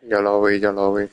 Yo lo vi, yo lo vi.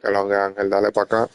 Que lo que Ángel, dale para acá.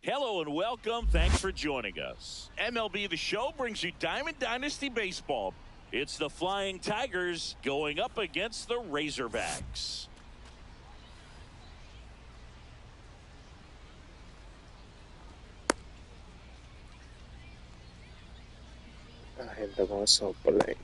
Hello and welcome. Thanks for joining us. MLB The Show brings you Diamond Dynasty Baseball. It's the Flying Tigers going up against the Razorbacks. La gente con esos problemas.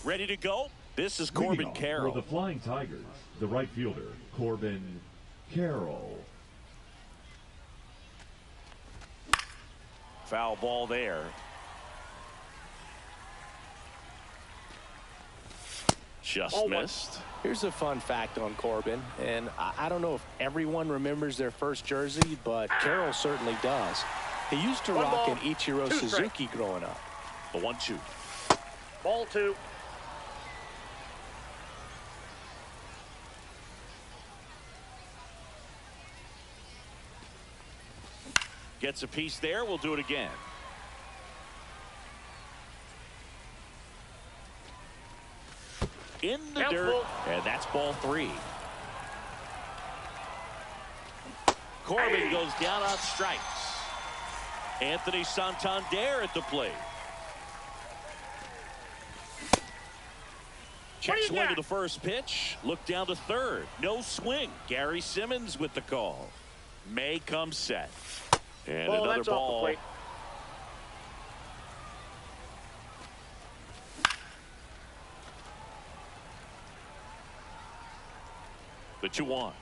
Ready to go? This is Corbin Carroll. For the Flying Tigers, the right fielder, Corbin Carroll. Foul ball there. Just missed. Here's a fun fact on Corbin, and I don't know if everyone remembers their first jersey, but Carroll certainly does. He used to rock an Ichiro Suzuki growing up. The 1-2. Ball 2. Gets a piece there. We'll do it again. In the dirt, and that's ball 3. Corbin goes down on strikes. Anthony Santander at the plate. Check swing to the first pitch. Look down to third. No swing. Gary Simmons with the call. May comes set. And another ball. The 2-1.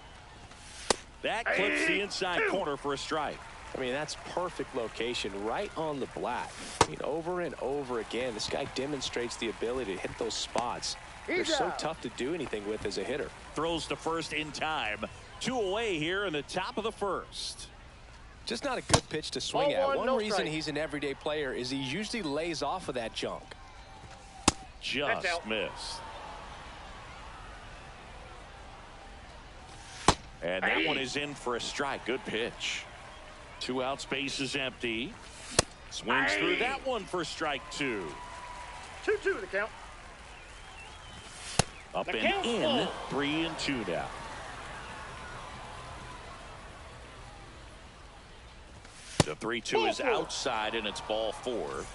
That clips the inside corner for a strike. I mean, that's perfect location right on the black. I mean, over and over again, this guy demonstrates the ability to hit those spots. They're so tough to do anything with as a hitter. Throws to first in time. 2 away here in the top of the first. Just not a good pitch to swing at. One reason he's an everyday player is he usually lays off of that junk. Just missed. And that one is in for a strike. Good pitch. 2 outs, base is empty. Swings through that one for strike 2. 2-2 the count. Up and in. 3-2 now. The 3-2 is outside, and it's ball 4.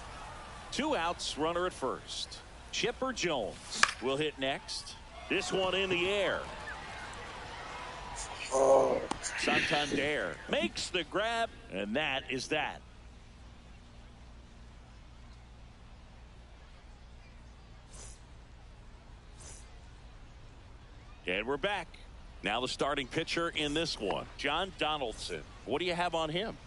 2 outs, runner at first. Chipper Jones will hit next. This one in the air. Santander makes the grab, and that is that. And we're back. Now the starting pitcher in this one, John Donaldson. What do you have on him?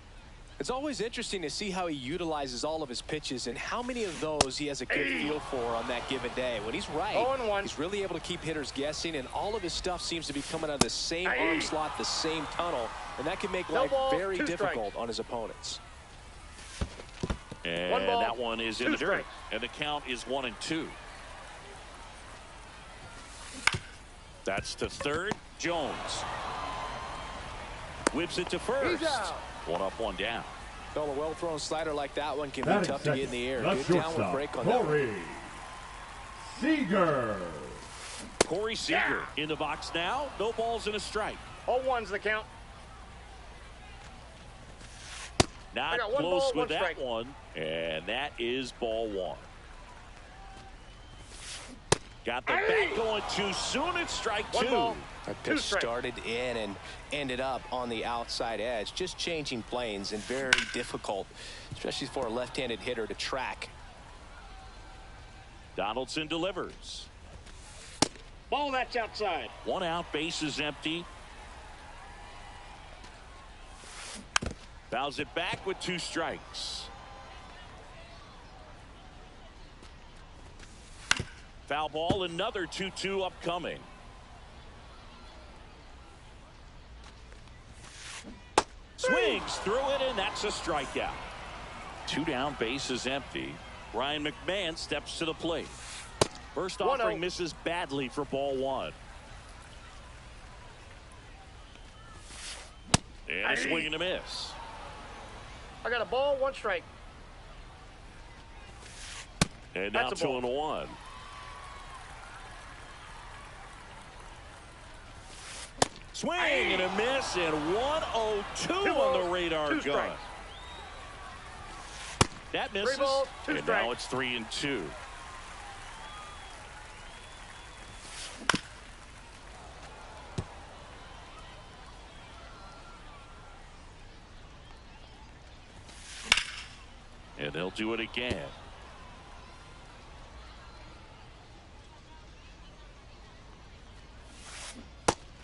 It's always interesting to see how he utilizes all of his pitches and how many of those he has a good feel for on that given day. When he's right, 0-1. he's really able to keep hitters guessing, and all of his stuff seems to be coming out of the same arm slot, the same tunnel, and that can make life very difficult on his opponents. And that one is in the dirt. And the count is 1-2. That's to third. Jones whips it to first. 1 up, 1 down. Well, a well-thrown slider like that one can be tough to get in the air. Good downward break on Corey that. Seager. Corey Seager in the box now. No balls and a strike. 0-1's the count. Not close with that one. And that is ball 1. Got the bat going too soon. It's strike 2. That pitch started in and ended up on the outside edge, just changing planes, and very difficult, especially for a left-handed hitter to track. Donaldson delivers. Ball that's outside. 1 out, base is empty. Fouls it back with 2 strikes. Foul ball, another 2-2 upcoming. Swings through it, and that's a strikeout. 2 down, base is empty. Ryan McMahon steps to the plate. First offering misses badly for ball 1. And a swing and a miss. I got a ball, 1 strike. And now 2-1. Swing and a miss, and 1-0-2 on the radar gun. That misses, 3 balls, 2 and strikes. now it's 3-2. And they'll do it again.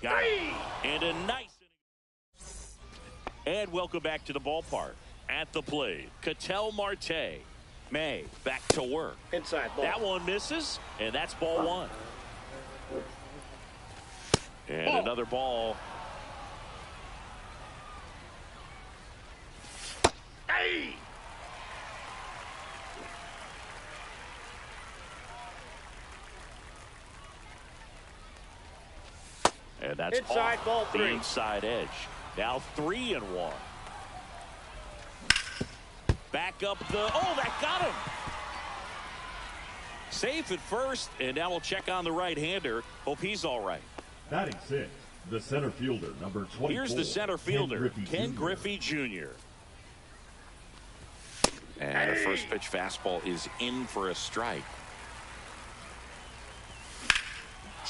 Got it. And a nice inning. And welcome back to the ballpark. At the plate, Ketel Marte. May back to work. Inside ball. That one misses, and that's ball 1. And another ball. And that's inside off ball 3. the inside edge. Now 3-1. Back up the, that got him. Safe at first, and now we'll check on the right-hander. Hope he's all right. Batting 6, the center fielder, number 24. Here's the center fielder, Ken Griffey Jr. And the first pitch fastball is in for a strike.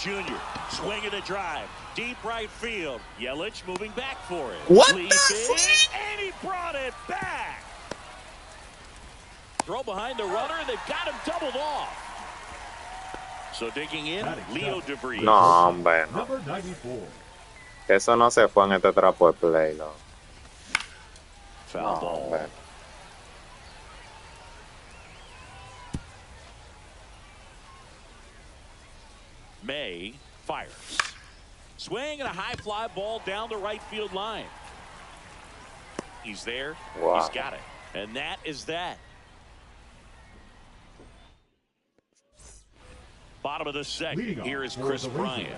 Junior swinging a drive, deep right field. Yelich moving back for it. What Leaping, and he brought it back. Throw behind the runner, and they've got him doubled off. So digging in, Leo DeVries. No, hombre, no. Number 94. Eso no se fue en este trapo de play, no. Foul No, ball. hombre. May fires. Swing and a high fly ball down the right field line. He's there. Wow. He's got it. And that is that. Bottom of the second. Leading Here off is for Chris the Bryant.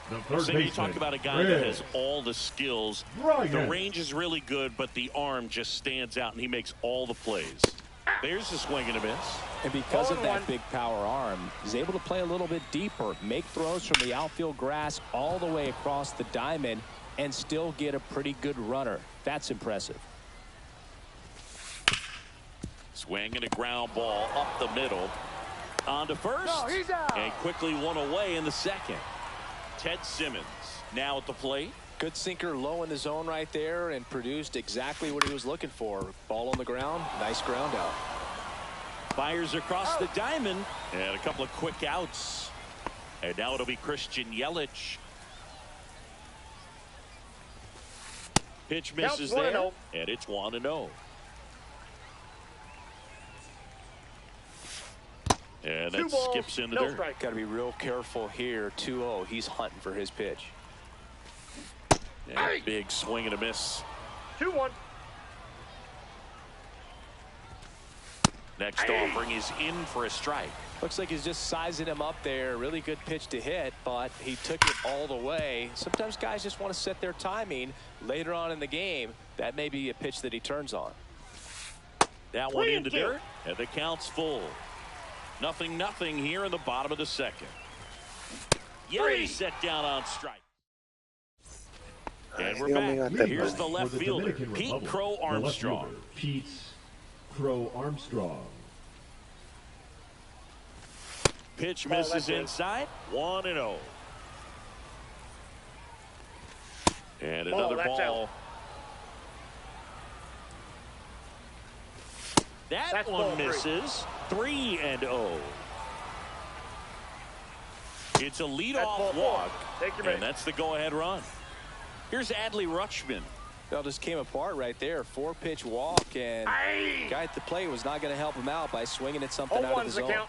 The third So you baseman, talk about a guy that has all the skills. Bryant. The range is really good, but the arm just stands out, and he makes all the plays. There's the swing and a miss. And because of that big power arm, he's able to play a little bit deeper, make throws from the outfield grass all the way across the diamond, and still get a pretty good runner. That's impressive. Swing and a ground ball up the middle. On to first. No, he's out. And quickly one away in the second. Ted Simmons now at the plate. Good sinker low in the zone right there and produced exactly what he was looking for. Ball on the ground. Nice ground out. Fires across the diamond. And a couple of quick outs. And now it'll be Christian Yelich Pitch Counts misses 1-0. there, and it's 1-0. And that 2 balls, skips into no dirt. strike. Got to be real careful here. 2-0. He's hunting for his pitch. And big swing and a miss. 2-1. Next offering is in for a strike. Looks like he's just sizing him up there. Really good pitch to hit, but he took it all the way. Sometimes guys just want to set their timing later on in the game. That may be a pitch that he turns on. That one into dirt, and the count's full. 0-0 here in the bottom of the second. Yelly set down on strike. And we're back. Here's the left fielder, Pete Crow Armstrong. Pete Crow Armstrong. Pitch misses inside. 1-0. And another ball. That one misses. 3-0. It's a leadoff walk, and that's the go-ahead run. Here's Adley Rutschman. That just came apart right there. 4-pitch walk, and guy at the plate was not going to help him out by swinging at something out of the zone.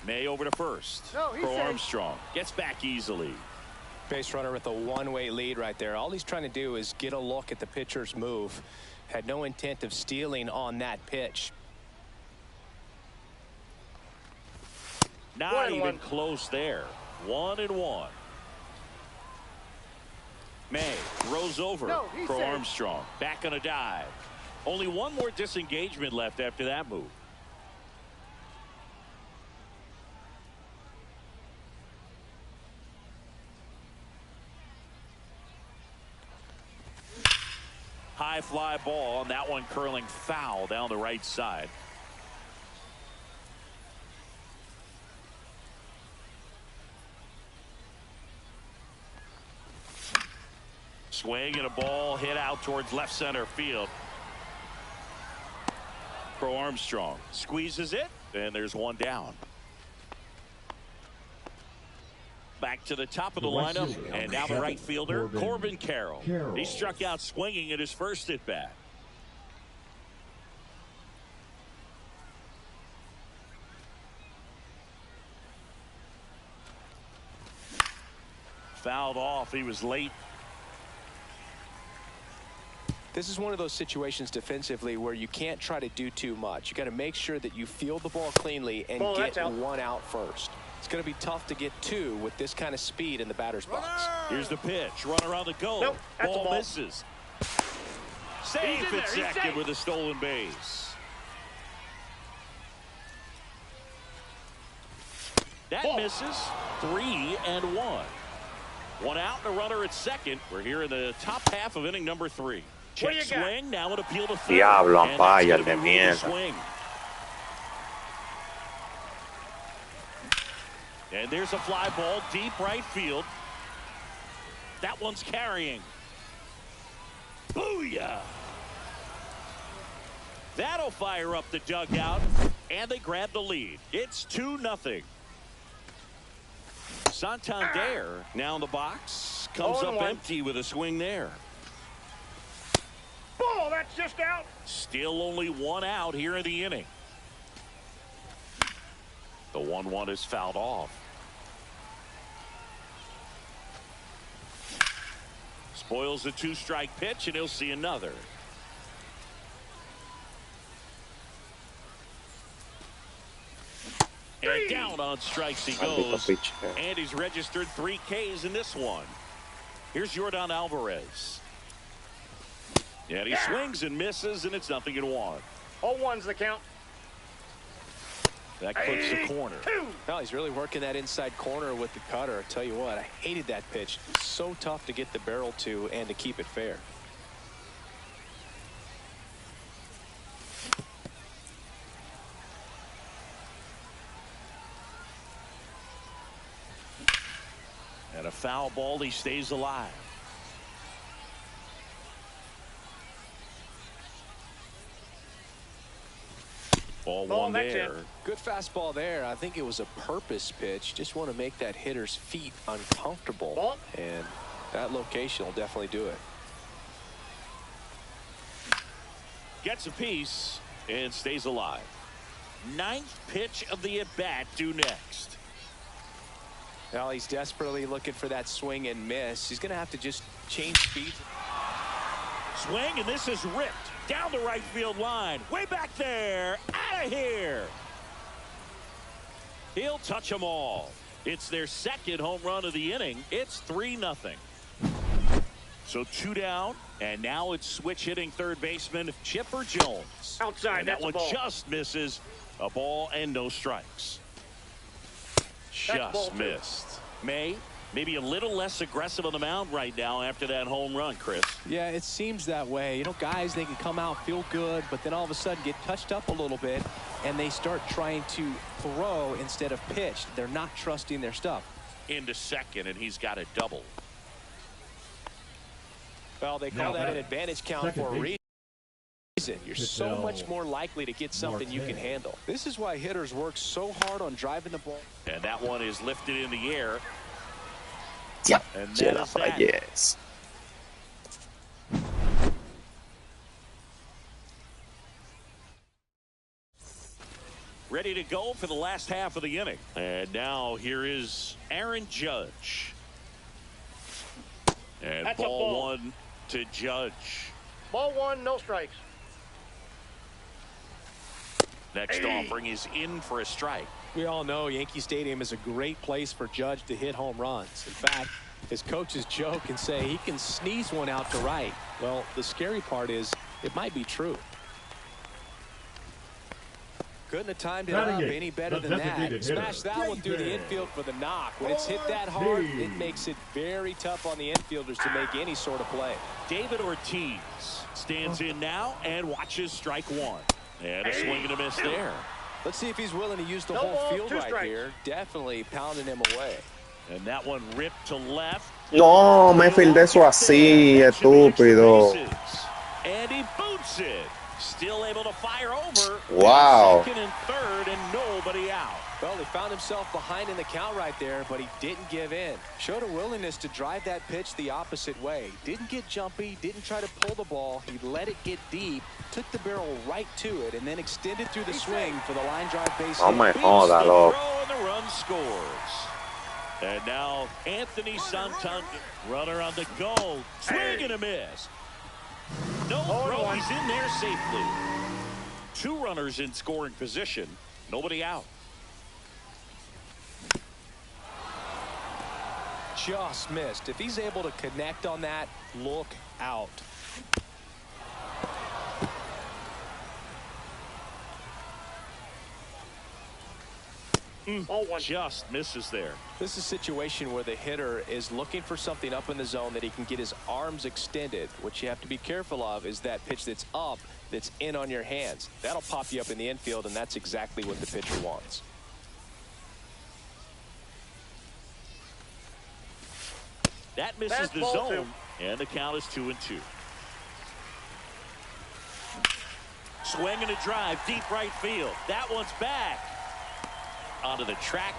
May over to first. Crow Armstrong gets back easily. Base runner with a one-way lead right there. All he's trying to do is get a look at the pitcher's move. Had no intent of stealing on that pitch. Not even close there. 1-1. May throws over. Crow Armstrong back on a dive. Only one more disengagement left after that move. High fly ball, and that one curling foul down the right side. Swing and a ball hit out towards left center field. Crow Armstrong squeezes it, and there's one down. Back to the top of the lineup, and now the right fielder, Corbin Carroll. He struck out swinging at his first at bat. Fouled off. He was late. This is one of those situations defensively where you can't try to do too much. You got to make sure that you field the ball cleanly and get one out first. It's going to be tough to get two with this kind of speed in the batter's box. Here's the pitch. Runner on the go. Ball misses. Safe at second with a stolen base. That misses. 3-1. One out and a runner at second. We're here in the top half of inning number 3. Check swing. Now an appeal to third. Diablo, ampalla de mierda. And there's a fly ball deep right field. That one's carrying. Booyah! That'll fire up the dugout, and they grab the lead. It's 2-0. Santander now in the box. Comes up empty with a swing there. Ball, that's just out. Still only one out here in the inning. The 1-1 is fouled off. Spoils the 2-strike pitch, and he'll see another. And down on strikes he goes. And he's registered 3 Ks in this one. Here's Yordan Alvarez. And he swings and misses, and it's 0-1. 0-1's the count. That clips the corner. Well, he's really working that inside corner with the cutter. I tell you what, I hated that pitch. So tough to get the barrel to and to keep it fair. And a foul ball, he stays alive. Ball one there. Good fastball there. I think it was a purpose pitch. Just want to make that hitter's feet uncomfortable. And that location will definitely do it. Gets a piece and stays alive. Ninth pitch of the at-bat due next. Well, he's desperately looking for that swing and miss. He's going to have to just change speeds. Swing, and this is ripped down the right field line. Way back there. Out of here. He'll touch them all. It's their second home run of the inning. It's 3-0. So 2 down, and now it's switch hitting third baseman Chipper Jones. Outside, and that's that one a ball. just misses. A ball and no strikes. Just missed. Maybe a little less aggressive on the mound right now after that home run, Chris. Yeah, it seems that way. You know, guys, they can come out, feel good, but then all of a sudden get touched up a little bit, and they start trying to throw instead of pitch. They're not trusting their stuff. Into second, and he's got a double. Well, they call that an advantage count for a reason. You're so much more likely to get something you can handle. This is why hitters work so hard on driving the ball. And that one is lifted in the air. Yeah, and that is that. Yes. Ready to go for the last half of the inning. And now here is Aaron Judge. And That's a ball ball. 1 to Judge. Ball 1, no strikes. Next offering is in for a strike. We all know Yankee Stadium is a great place for Judge to hit home runs. In fact, his coaches joke and say he can sneeze one out to right. Well, the scary part is it might be true. Couldn't have timed it up any better than that. Smash that one through the infield for the knock. When it's hit that hard, it makes it very tough on the infielders to make any sort of play. David Ortiz stands in now and watches strike 1. And a swing and a miss there. Let's see if he's willing to use the No whole ball, field 2 right strikes. here. Definitely pounding him away. And that one ripped to left. No, me filde eso así, estúpido. And he boots it. Still able to fire over. Wow. Second and third and nobody out. Well, he found himself behind in the count right there, but he didn't give in. Showed a willingness to drive that pitch the opposite way. Didn't get jumpy, didn't try to pull the ball. He let it get deep, took the barrel right to it, and then extended through the swing for the line drive base Oh hit. my Beats God, the loco. throw and the run scores. And now Anthony Santander, runner on the go. Swing and a miss. No throw, he's in there safely. 2 runners in scoring position. Nobody out. Just missed. If he's able to connect on that, look out. Ball 1. Just misses there. This is a situation where the hitter is looking for something up in the zone that he can get his arms extended. What you have to be careful of is that pitch that's up, that's in on your hands. That'll pop you up in the infield, and that's exactly what the pitcher wants. That misses That's the ball zone, and the count is 2-2. Swing and a drive, deep right field. That one's back. Onto the track,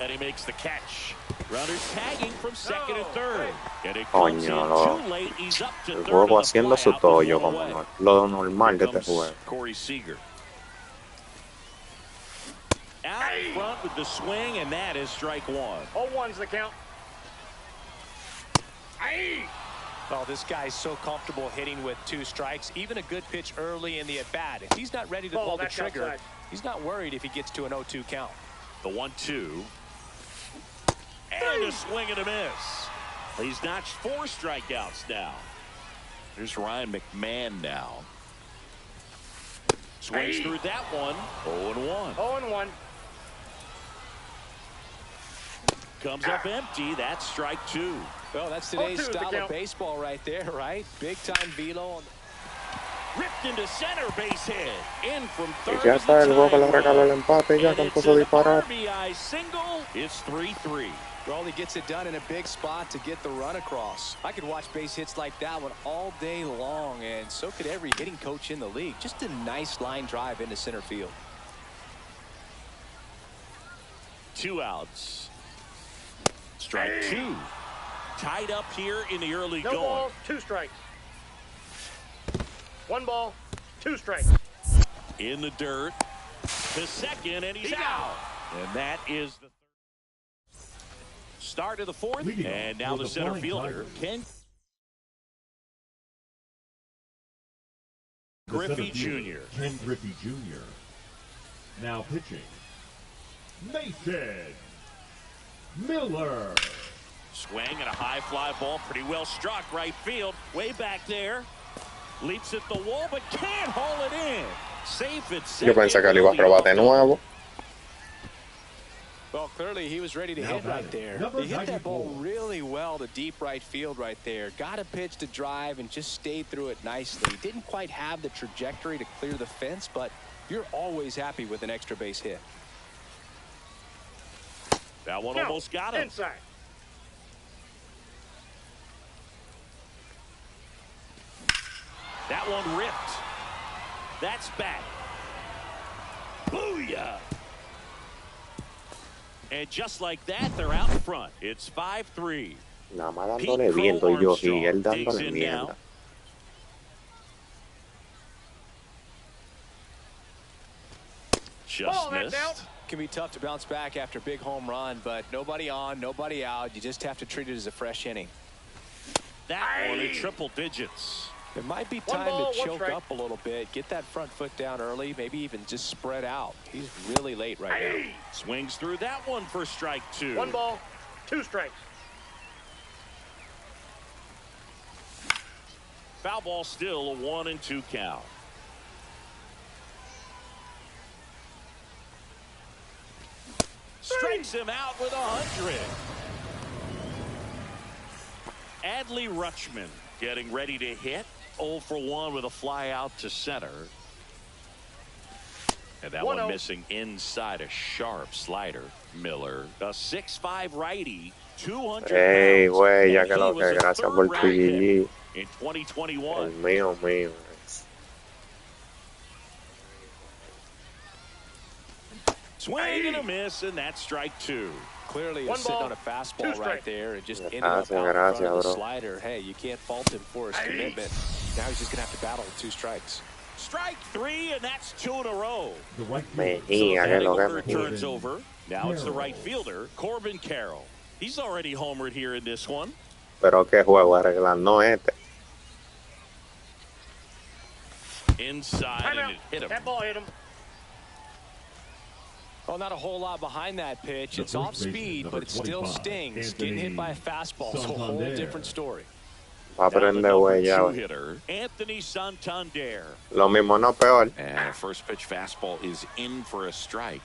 and he makes the catch. Runners tagging from second and third. And it comes in too late. He's up to El third juego on the haciendo su flyout tollo, before como away. lo normal de Here este comes juego. Corey Seager. Out front with the swing, and that is strike 1. Ball 1's the count. Oh, this guy's so comfortable hitting with 2 strikes. Even a good pitch early in the at-bat. If he's not ready to pull the trigger, outside. he's not worried if he gets to an 0-2 count. The 1-2. And a swing and a miss. He's notched 4 strikeouts now. Here's Ryan McMahon now. Swings through that one. 0-1. 0-1. Comes up empty. That's strike 2. Well, that's today's 0-2 the style of count. baseball right there, right? Big-time velo. Ripped into center, base hit. In from third. Y ya está, el juego que le regaló el empate ya And con it's puso an disparar. RBI single. It's 3-3. Well, he gets it done in a big spot to get the run across. I could watch base hits like that one all day long, and so could every hitting coach in the league. Just a nice line drive into center field. 2 outs. Strike 2. Tied up here in the early No going. balls, 2 strikes. 1 ball, 2 strikes. In the dirt. To second, and he's out. And that is the start of the fourth. Leading And off now for the center Flying fielder, Tigers. Ken The center Griffey fielder, Jr. Ken Griffey Jr. Now pitching, Mason Miller. Swing and a high fly ball, pretty well struck right field, way back there. Leaps at the wall, but can't haul it in. Safe at second. Yo pensé que le iba a robar de nuevo. Well, clearly he was ready to hit right there. He hit that ball really well to deep right field right there. Got a pitch to drive and just stayed through it nicely. Didn't quite have the trajectory to clear the fence, but you're always happy with an extra base hit. That one almost got him. Inside. That one ripped. That's back. Booyah! And just like that, they're out in front. It's 5-3. Nada más dándole viento y yo y él dándole in mierda. now. Just That's missed. out. Can be tough to bounce back after a big home run, but nobody on, nobody out. You just have to treat it as a fresh inning. That one in triple digits. It might be One time ball, to one choke strike. up a little bit, get that front foot down early, maybe even just spread out. He's really late right now. Swings through that one for strike 2. 1 ball, 2 strikes. Foul ball, still a 1-2 count. Strikes him out with 100. Adley Rutschman getting ready to hit. 0 for 1 with a fly out to center. And that one missing inside a sharp slider. Miller, a 6'5" righty, 200 Hey, pounds. güey, ya And que he lo was que, a gracias third por round tu pick GG. in 2021. El mío. Swing and a miss, and that's strike 2. Clearly, he 1 was sitting ball, on a 2 fastball right strikes. there and just ended Gracias, up out in front of the bro. slider. Hey, you can't fault him for his commitment. Now he's just going to have to battle with 2 strikes. Strike 3, and that's 2 in a row. The right Me fielder, que Batting lo que order me turns over. Now it's the Carroll. right fielder, Corbin Carroll. He's already homered here in this one. Pero qué juego arreglando este. Inside, and Timeout. it hit him. That ball hit him. Well, not a whole lot behind that pitch. The It's off first baseman, speed, number but it still 25, stings. Anthony Getting hit by a fastball is a whole Santander. different story. Va a Now the aprender, number güey, ya, 2 güey. hitter, Anthony Santander. Lo mismo, no peor. And first pitch fastball is in for a strike.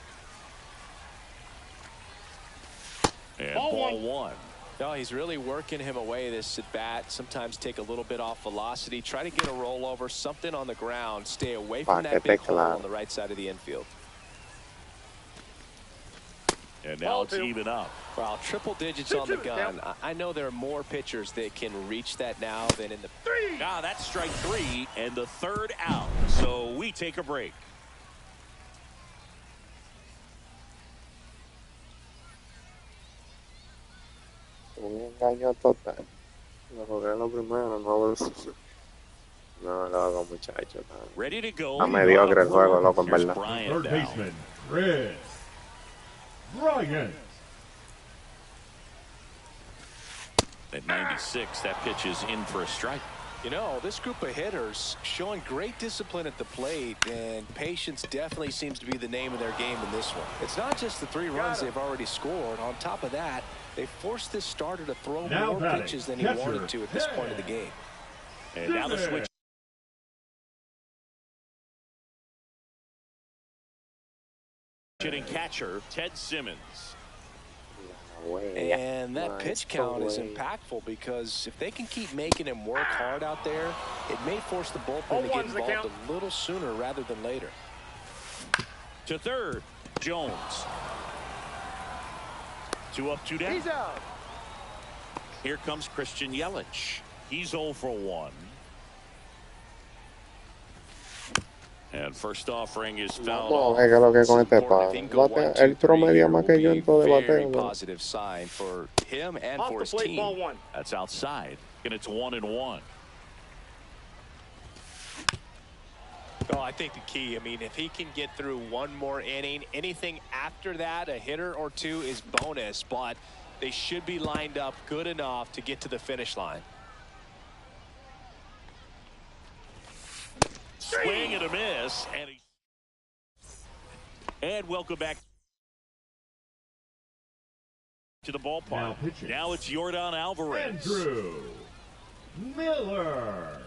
And ball 1. No, he's really working him away this at bat. Sometimes take a little bit off velocity. Try to get a rollover, something on the ground. Stay away from that big hole on the right side of the infield. And now Ball it's 2. even up. Wow, triple digits on the gun. I know there are more pitchers that can reach that now than in the... 3. Now that's strike 3 and the third out. So we take a break. Un engaño total. Lo jugué lo primero, no lo hago, muchacho. Ready to go. Está mediocre el juego, loco, en Here's verdad. Bryant Third down. baseman, Chris Bryant. At 96, that pitch is in for a strike. You know, this group of hitters showing great discipline at the plate, and patience definitely seems to be the name of their game in this one. It's not just the 3 runs they've already scored. On top of that, they forced this starter to throw Now more batting, pitches than he catcher, wanted to at this point of the game. And now the switch. Hitting catcher, Ted Simmons. And that pitch count is impactful because if they can keep making him work hard out there, it may force the bullpen to get involved a little sooner rather than later. To third, Jones. 2 up, 2 down. He's out. Here comes Christian Yelich. He's 0 for 1. And first offering is fouled No, off. es que lo que con este Important if he can go 1, 2, él 3 promedia here más will que yo be en todo de very bateo. positive sign for him and Off for the his plate, ball team. 1. That's outside. And it's 1-1. Well, I think the key, I mean, if he can get through one more inning, anything after that, a hitter or two is bonus, but they should be lined up good enough to get to the finish line. Swing and a miss. And welcome back to the ballpark. Now it's Yordan Alvarez. Andrew Miller.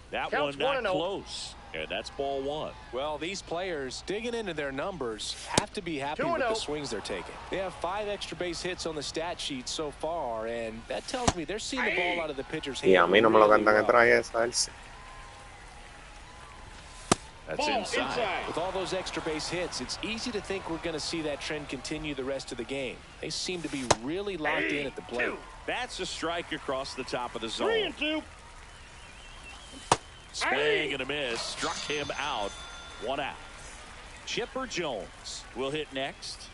That Counts one not close. And that's ball one. Well, these players digging into their numbers have to be happy with the swings they're taking. They have 5 extra base hits on the stat sheet so far, and that tells me they're seeing the ball out of the pitcher's hand. Y a mí no me lo cantan que trae esa, él sí. That's inside. With all those extra base hits, it's easy to think we're going to see that trend continue the rest of the game. They seem to be really locked in at the plate. That's a strike across the top of the zone. 3-2. Swing and a miss. Struck him out. 1 out. Chipper Jones will hit next.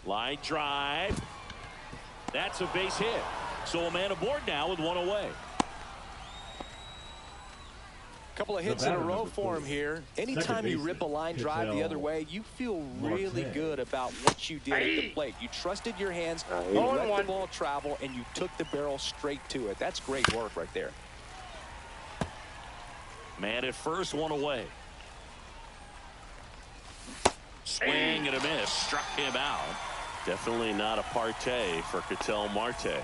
Line drive. That's a base hit. So a man aboard now with 1 away. Couple of hits in a row for him here. Anytime you rip a line drive the other way, you feel really good about what you did at the plate. You trusted your hands, you let the ball travel, and you took the barrel straight to it. That's great work right there. Man at first, 1 away. Swing and a miss. Struck him out. Definitely not a partay for Ketel Marte.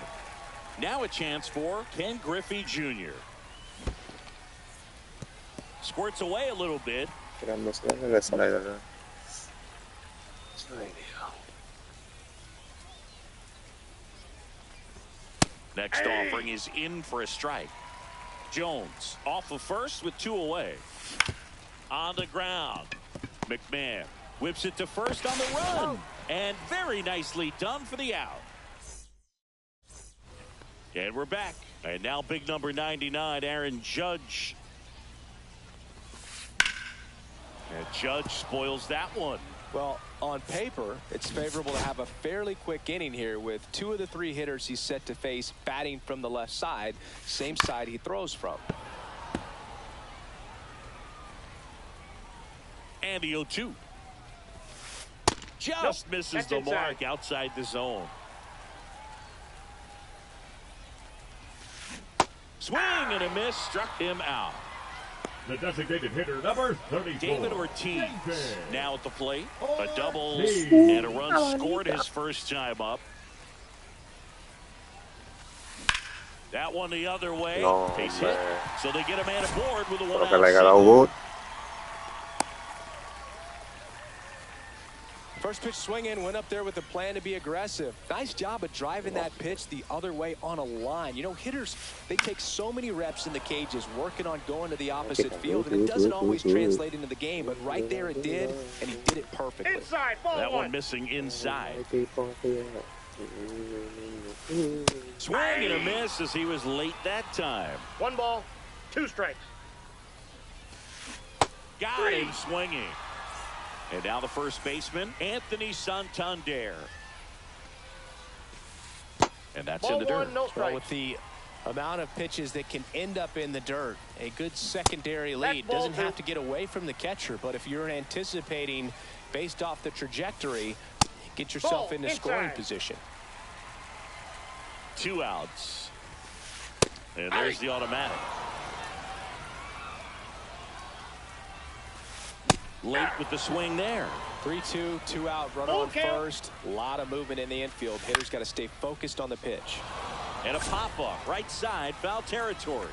Now a chance for Ken Griffey Jr. Squirts away a little bit. Next offering is in for a strike. Jones off of first with 2 away. On the ground. McMahon whips it to first on the run. And very nicely done for the out. And we're back. And now big number 99, Aaron Judge. And Judge spoils that one. Well, on paper, it's favorable to have a fairly quick inning here with 2 of the 3 hitters he's set to face batting from the left side, same side he throws from. And the 0-2. Just misses the mark outside the zone. Swing and a miss, struck him out. The designated hitter, number 34. David Ortiz now at the plate. A double and a run scored his first time up. That one the other way. Base hit. So they get a man aboard with a 1 out. First pitch swing in, went up there with a plan to be aggressive. Nice job of driving that pitch the other way on a line. You know, hitters, they take so many reps in the cages working on going to the opposite field, and it doesn't always translate into the game, but right there it did, and he did it perfectly. Inside, ball that 1. one missing inside. Swing and a miss as he was late that time. 1 ball, 2 strikes. Got him swinging. And now the first baseman, Anthony Santander. And that's ball in the 1, dirt. no strikes. Well, with the amount of pitches that can end up in the dirt, a good secondary lead. Doesn't have to get away from the catcher, but if you're anticipating based off the trajectory, get yourself into scoring position. 2 outs. And there's the automatic. Late with the swing there. 3-2, 2 out, runner on first. A lot of movement in the infield. Hitters got to stay focused on the pitch. And a pop-up, right side, foul territory.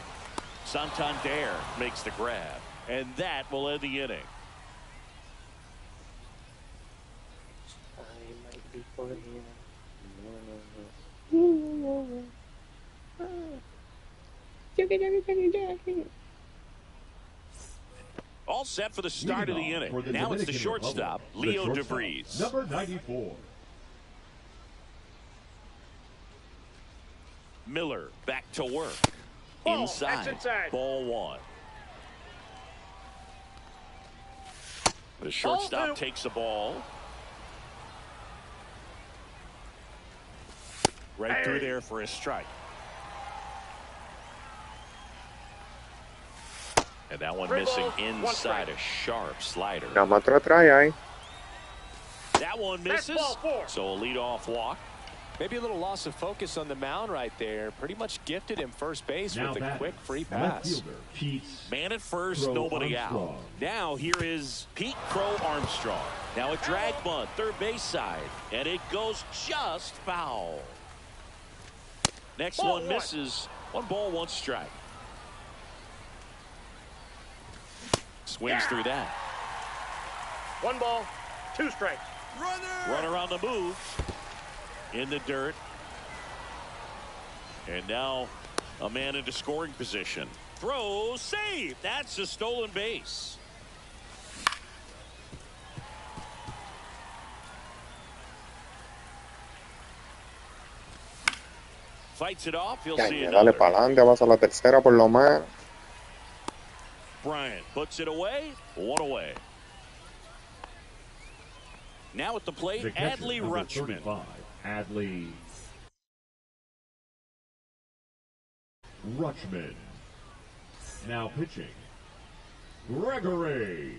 Santander makes the grab. And that will end the inning. All set for the start of the inning. Now it's the shortstop, Leo DeVries. Number 94. Miller back to work. Inside. Ball 1. The shortstop takes the ball. Right through there for a strike. And that one 3 missing balls, 1 inside strike. a sharp slider. Dame otro try ahí. That one That's misses. ball 4. So a leadoff walk. Maybe a little loss of focus on the mound right there. Pretty much gifted him first base Now with a batting, quick free left pass. fielder Keats. Man at first, Crow nobody Armstrong. out. Now here is Pete Crow Armstrong. Now a drag bunt, third base side. And it goes just foul. Next Ball one 1. misses. 1 ball, 1 strike. Swings through that. 1 ball, 2 strikes. Runner on the move. In the dirt. And now a man into scoring position. Throw, save. That's a stolen base. Fights it off. He'll see Dale another. para adelante, vas a la tercera por lo menos. Bryant puts it away. 1 away. Now at the plate, The catcher, Adley number Rutschman. 35, Adley Rutschman. Now pitching, Gregory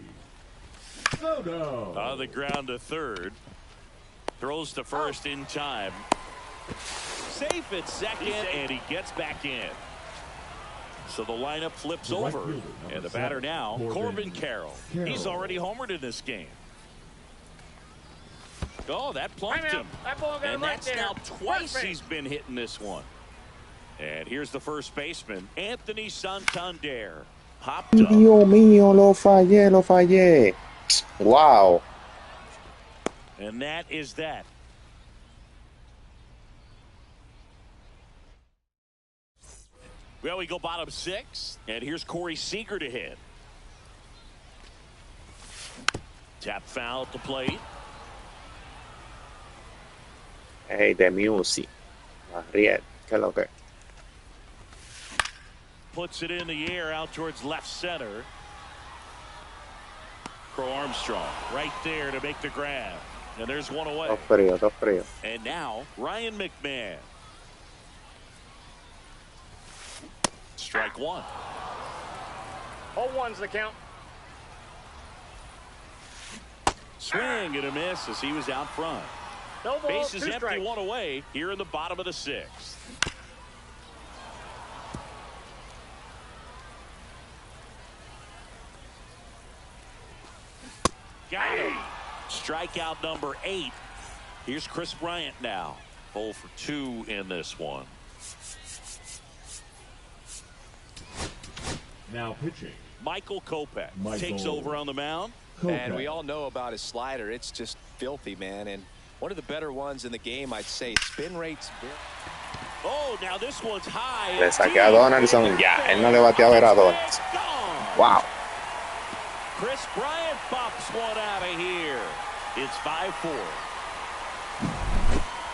Soto. On the ground to third. Throws to first in time. Safe at second, and he gets back in. So the lineup flips The right over. fielder, number And the batter 7, now, Corbin Carroll. He's already homered in this game. Oh, that plunked Timeout. him. That ball got him And right that's there. now twice First base. he's been hitting this one. And here's the first baseman, Anthony Santander. Popped up. Dios mío, lo fallé, lo fallé. Wow. And that is that. Well, we go bottom 6. And here's Corey Seager to hit. Tap foul at the plate. Hey, the music. Mariel, ¿qué es lo que? Puts it in the air out towards left center. Crow Armstrong right there to make the grab. And there's 1 away. Dos frío, dos frío. And now Ryan McMahon. Strike 1. 0-1's the count. Swing and a miss as he was out front. No ball, Base is 2 empty, strikes. 1 away here in the bottom of the 6th. Got him. Strikeout number 8. Here's Chris Bryant now. 0 for 2 in this one. Now pitching, Michael Kopech Michael takes over on the mound. And Kopech. we all know about his slider. It's just filthy, man. And one of the better ones in the game, I'd say. Spin rates. Oh, now this one's high. Le saqué a Donaldson. Ya, él no le bateó a ver a Donaldson. Wow. Chris Bryant pops one out of here. It's 5-4.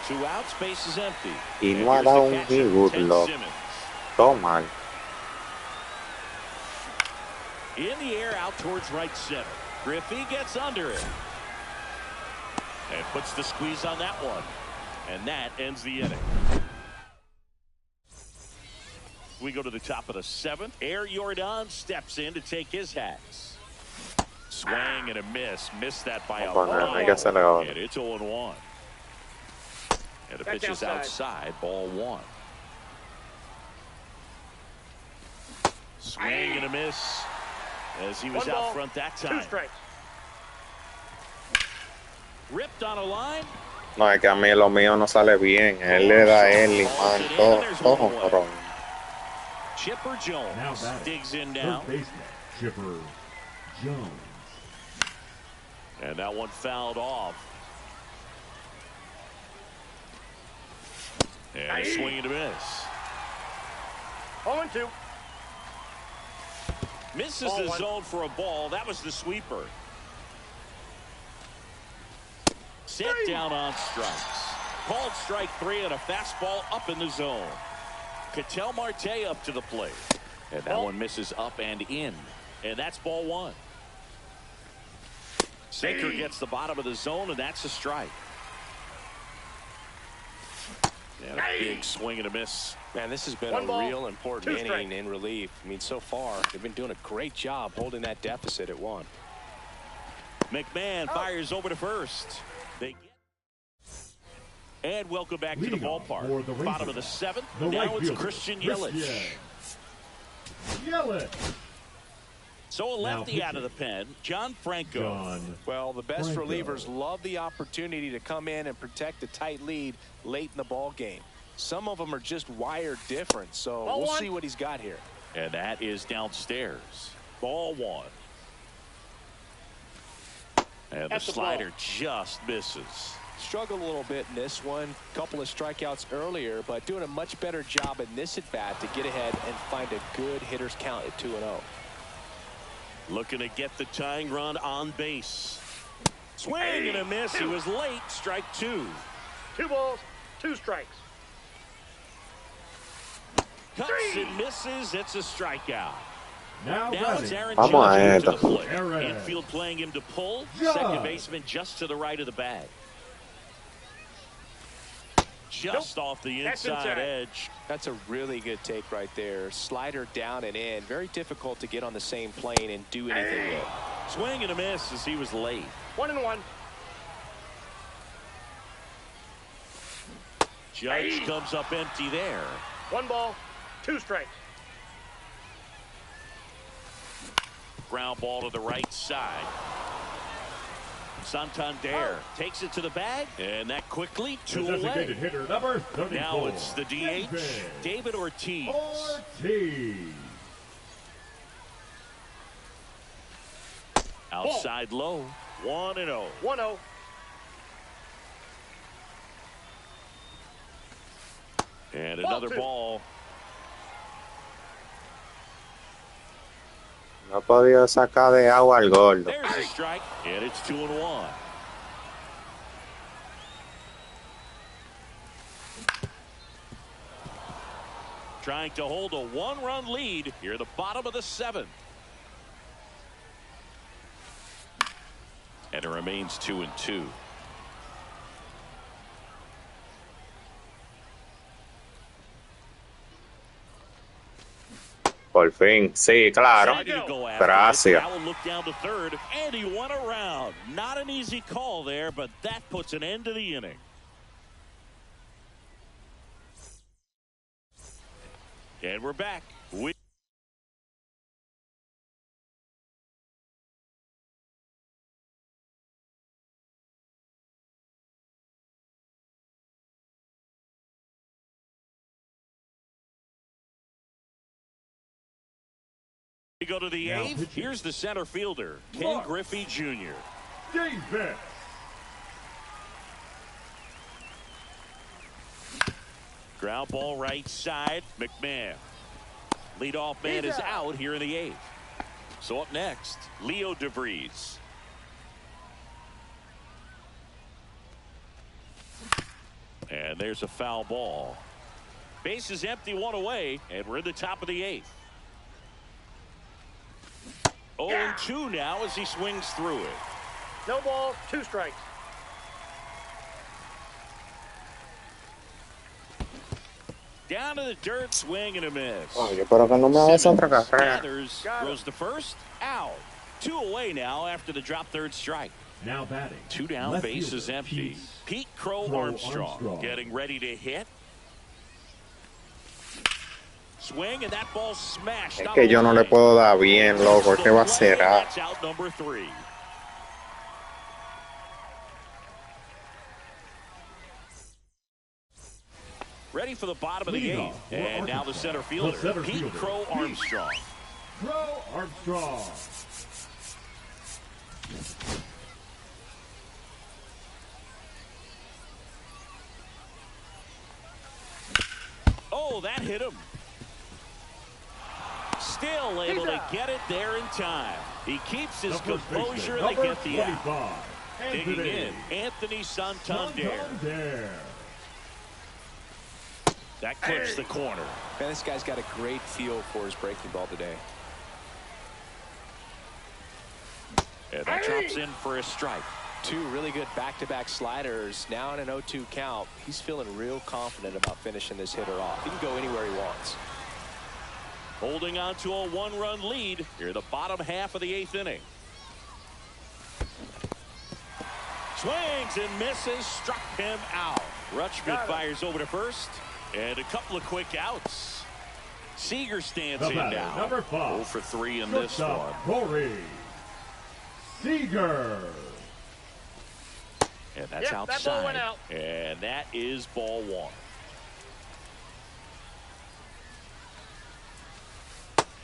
2 outs, base is empty. Y And no ha here's dado the un catcher, hit, Ted loco. Simmons. Todo mal. In the air out towards right center. Griffey gets under it. And puts the squeeze on that one. And that ends the inning. We go to the top of the 7th. Air Jordan steps in to take his hats. Swing and a miss. Missed that by a Bueno, ball. hay que hacerle ahora. And it's 0-1. And the That's pitch is outside. Ball 1. Swing and a miss. As he was 1 out ball, front that 2 time. strikes. Ripped on a line. No, es que a mí lo mío no sale bien. Él le da él, limán, todo, todo jorón. Chipper Now Jones batting, digs in third now. baseman, Chipper Jones. And that one fouled off. And a swing and a miss. 0-2. Misses Ball the 1. zone for a ball. That was the sweeper. Set down on strikes. Called strike 3 and a fastball up in the zone. Ketel Marte up to the plate. And that one misses up and in. And that's ball 1. Sinker gets the bottom of the zone, and that's a strike. And a big swing and a miss. Man, this has been One a ball, real important two inning strikes. in relief. I mean, so far, they've been doing a great job holding that deficit at 1. McMahon fires over to first. And welcome back to the Leading off for ballpark. the Bottom of the Rangers, 7th. the Now right it's fielder, Christian Yelich. Yelich. So a lefty pitching. out of the pen, John Franco. John Well, the best Franco. relievers love the opportunity to come in and protect a tight lead late in the ball game. Some of them are just wired different, so Ball we'll one. see what he's got here. And that is downstairs. Ball 1. And the At the slider ball. just misses. Struggled a little bit in this one. Couple of strikeouts earlier, but doing a much better job in this at-bat to get ahead and find a good hitter's count at 2-0. Looking to get the tying run on base. Swing and a miss. He was late. Strike 2. 2 balls, 2 strikes. Cuts and misses. It's a strikeout. Now Now it's batting. Aaron Vamos a Judge to the esto. plate. Aaron. Infield playing him to pull. Judge. Second baseman just to the right of the bag. Just off the That's inside inside. edge. That's a really good take right there. Slider down and in. Very difficult to get on the same plane and do anything with. Swing and a miss as he was late. 1-1. Judge comes up empty there. 1 ball, 2 strikes. Ground ball to the right side. Santander takes it to the bag, and that quickly The 2 designated away. hitter number 34. Now it's the DH, David Ortiz. Ortiz. Outside low, 1-0. 1-0. And Ball another 2. ball. No ha podido sacar de agua al gordo. There's a strike, and it's 2-1. Trying to hold a 1-run lead here at the bottom of the 7th. And it remains 2-2. Por fin. Sí, claro. Ready to go after it. Gracias. Now we'll look down to third, and he went around. Not an easy call there, but that puts an end to the inning. And we're back. We go to the Now 8th. pitching. Here's the center fielder, Ken Mark. Griffey Jr. Davis. Ground ball right side, McMahon. Leadoff man is out here in the 8th. So up next, Leo DeVries. And there's a foul ball. Base is empty, 1 away, and we're in the top of the 8th. 0-2 now as he swings through it. No balls, 2 strikes. Down to the dirt, swing and a miss. Oh, yo espero que no me hagas otra Simmons carrera. gathers, Got him. throws the first, out. 2 away now after the drop third strike. Now batting. 2 down, Left base is fielder, empty. Pete Crow Armstrong getting ready to hit. Swing, and that ball smashed. Es out que of yo no the le line. puedo dar bien, loco. ¿Qué va a hacer? Ah, That's out number 3. Ready for the bottom of the Leading 8th. off for And now the Arkansas, center the fielder, center Pete fielder, Crow Pete Armstrong. Crow Armstrong. Oh, that hit him. Still able to get it there in time. He keeps his The first composure. baseman, They number get the out. 25. Digging Anthony in, Anthony Santander. Santander. That clips the corner. Man, this guy's got a great feel for his breaking ball today. And that drops in for a strike. Two really good back-to-back sliders. Now in an 0-2 count. He's feeling real confident about finishing this hitter off. He can go anywhere he wants. Holding on to a 1-run lead here in the bottom half of the 8th inning. Swings and misses, struck him out. Rutschman fires over to first, and a couple of quick outs. Seager stands in now. Number 5. 0 for 3 in this one. Corey Seager. And that's outside. That ball went out. And that is ball 1.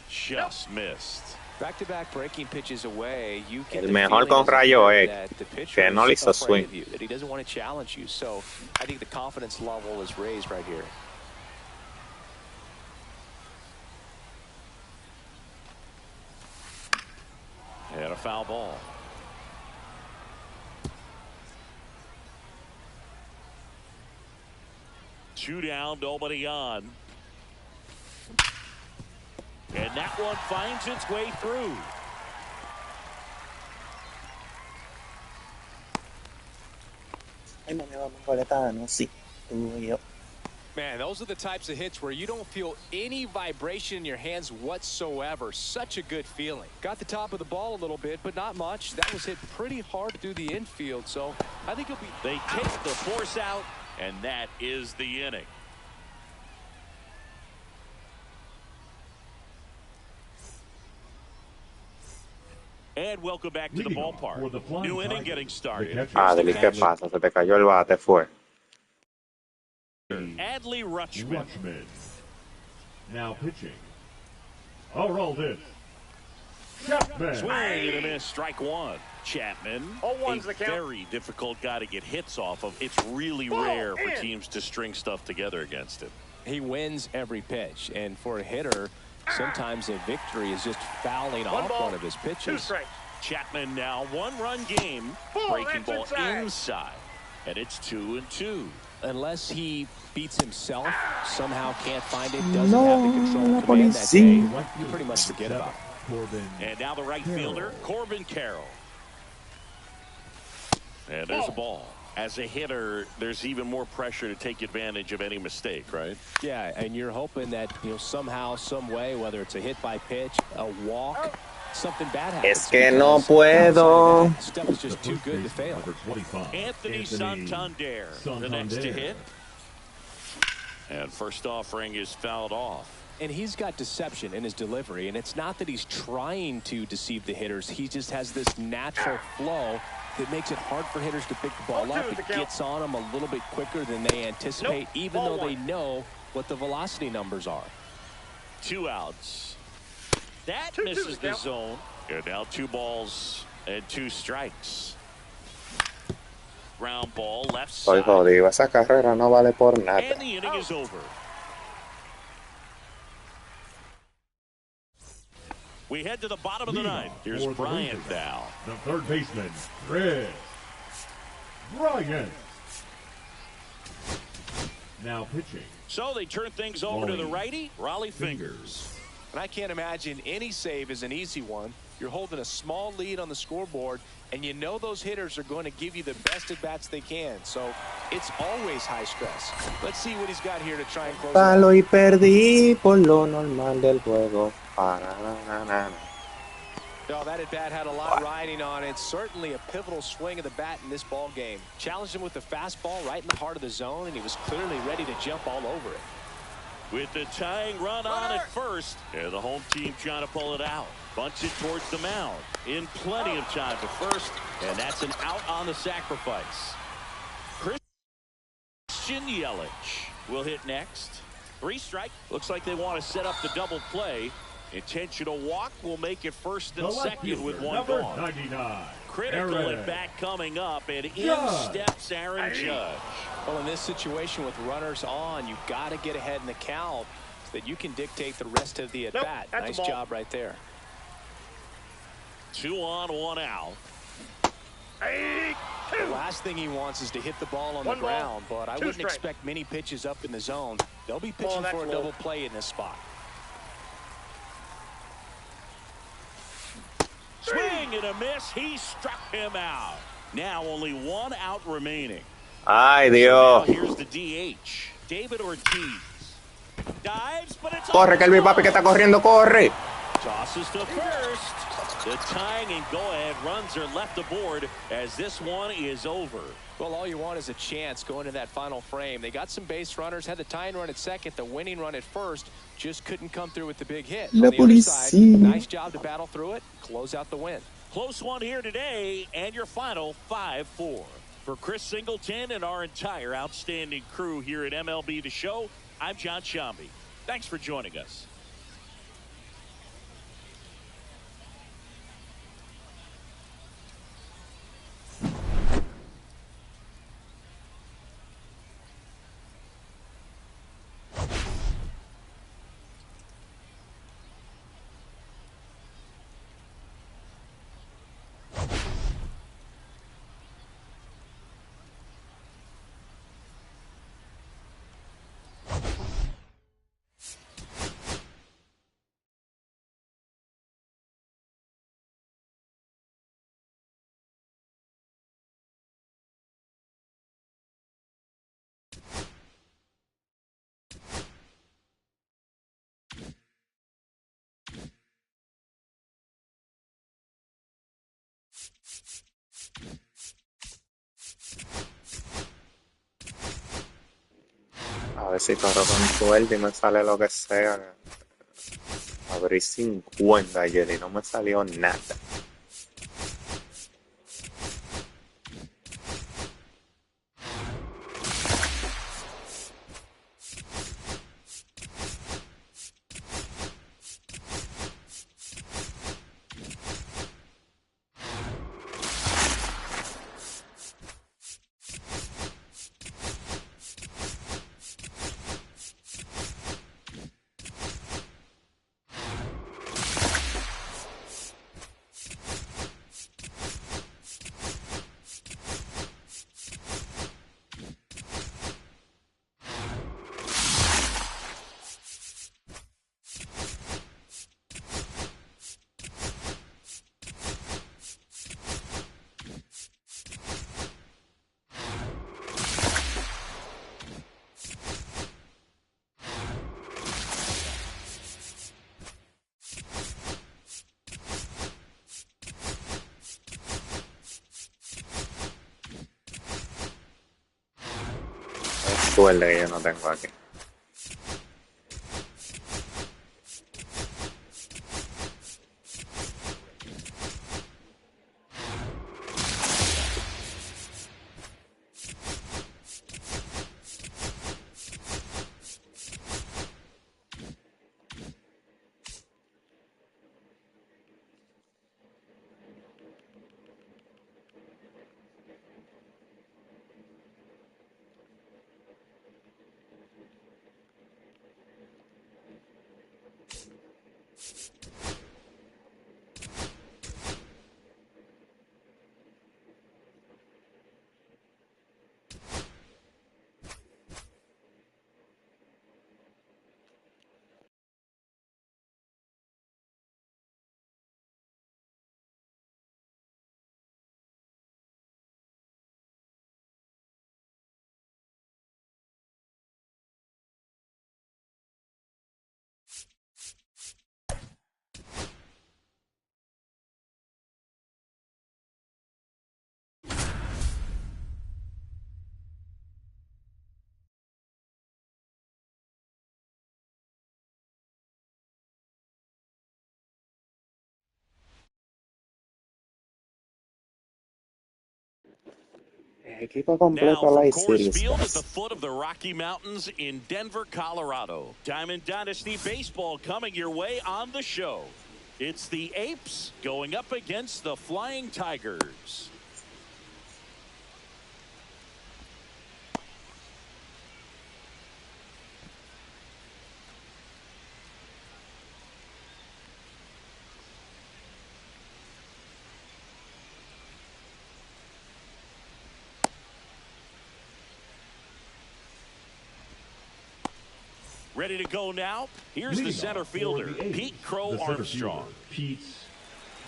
Just missed. Back-to-back breaking pitches away. You get El the mejor feeling con rayo that the pitcher que no le is hizo afraid swing. of you, that he doesn't want to challenge you. So I think the confidence level is raised right here. And a foul ball. Two down, nobody on. And that one finds its way through. Man, those are the types of hits where you don't feel any vibration in your hands whatsoever. Such a good feeling. Got the top of the ball a little bit, but not much. That was hit pretty hard through the infield, so I think it'll be... They take the force out, and that is the inning. And welcome back to the Leading off ballpark. for the Flying New inning Tigers, getting started. the catcher. Adley, ¿qué pasa? Se te cayó el bate, fue. Adley Rutschman. Rutschman. Now pitching. Aroldis Chapman. Swing and a miss, strike 1. Chapman, 0-1's a the count. very difficult guy to get hits off of. It's really Ball rare for in. teams to string stuff together against him. He wins every pitch, and for a hitter, sometimes a victory is just fouling One off ball, one of his 2 pitches. strikes. Chapman now 1-run game, breaking that's ball inside. inside, and it's 2-2. Unless he beats himself, somehow can't find it, doesn't have the control command that day, you pretty much forget about it. Corbin. And now the right fielder, Corbin Carroll. And there's a ball. As a hitter, there's even more pressure to take advantage of any mistake, right? Yeah, and you're hoping that, somehow, some way, whether it's a hit by pitch, a walk, something bad happens. Es que no puedo. Stuff is just too good to fail. Number 25. Anthony Santander, the next to hit. And first offering is fouled off. And he's got deception in his delivery, and it's not that he's trying to deceive the hitters. He just has this natural flow that makes it hard for hitters to pick the ball up. It gets on them a little bit quicker than they anticipate, even though they know what the velocity numbers are. 2 outs. That 2-2 misses the count. zone. And now 2 balls and 2 strikes. Ground ball left Estoy side. jodido. Esa carrera no vale por nada. And the inning is over. We head to the bottom of the Leadoff 9th. Here's for the Bryant Rangers. now. The third baseman, Chris Bryant. Now pitching. So they turn things over to the righty, Raleigh Fingers. And I can't imagine any save is an easy one. You're holding a small lead on the scoreboard, and you know those hitters are going to give you the best at-bats they can. So it's always high stress. Let's see what he's got here to try and close it out. Palo y perdí por lo normal del juego. Para-na-na-na. No, that at-bat had a lot riding on it. Certainly a pivotal swing of the bat in this ball game. Challenged him with the fastball right in the heart of the zone, and he was clearly ready to jump all over it. With the tying run on at first, and the home team trying to pull it out. Bunts it towards the mound. In plenty of time to first, and that's an out on the sacrifice. Christian Yelich will hit next. 3 strike. Looks like they want to set up the double play. Intentional walk will make it first and The left second with fielder, 1 number gone. 99. Critical Aaron at bat coming up, and in Judge. steps Aaron Judge. Well, in this situation with runners on, you've got to get ahead in the count so that you can dictate the rest of the at-bat. That's a Nice ball. job right there. 2 on, 1 out. The last thing he wants is to hit the ball on the One ball, ground, but I 2 wouldn't strikes. expect many pitches up in the zone. They'll be pitching that's for a low. double play in this spot. Swing and a miss. He struck him out. Now only 1 out remaining. Ay, So now Dios. here's the DH, David Ortiz. Dives, but it's Corre, Kelvin, papi, que está corriendo, corre. tosses to first. The tying and go-ahead runs are left aboard as this one is over. Well, all you want is a chance going to that final frame. They got some base runners, had the tying run at second, the winning run at first, just couldn't come through with the big hit. La On the other side, policía. nice job to battle through it, close out the win. Close one here today, and your final 5-4. For Chris Singleton and our entire outstanding crew here at MLB The Show, I'm John Shambi. Thanks for joining us. A ver si corro con suerte y me sale lo que sea. Abrí 50 ayer y no me salió nada. Suerte que yo no tengo aquí. Equipo Now completo a from la Coors Series Field at the 2. foot of the Rocky Mountains in Denver, Colorado. Diamond Dynasty Baseball coming your way on the show. It's the Apes going up against the Flying Tigers. Ready to go now. Here's the center fielder, Pete Crow Armstrong. Pete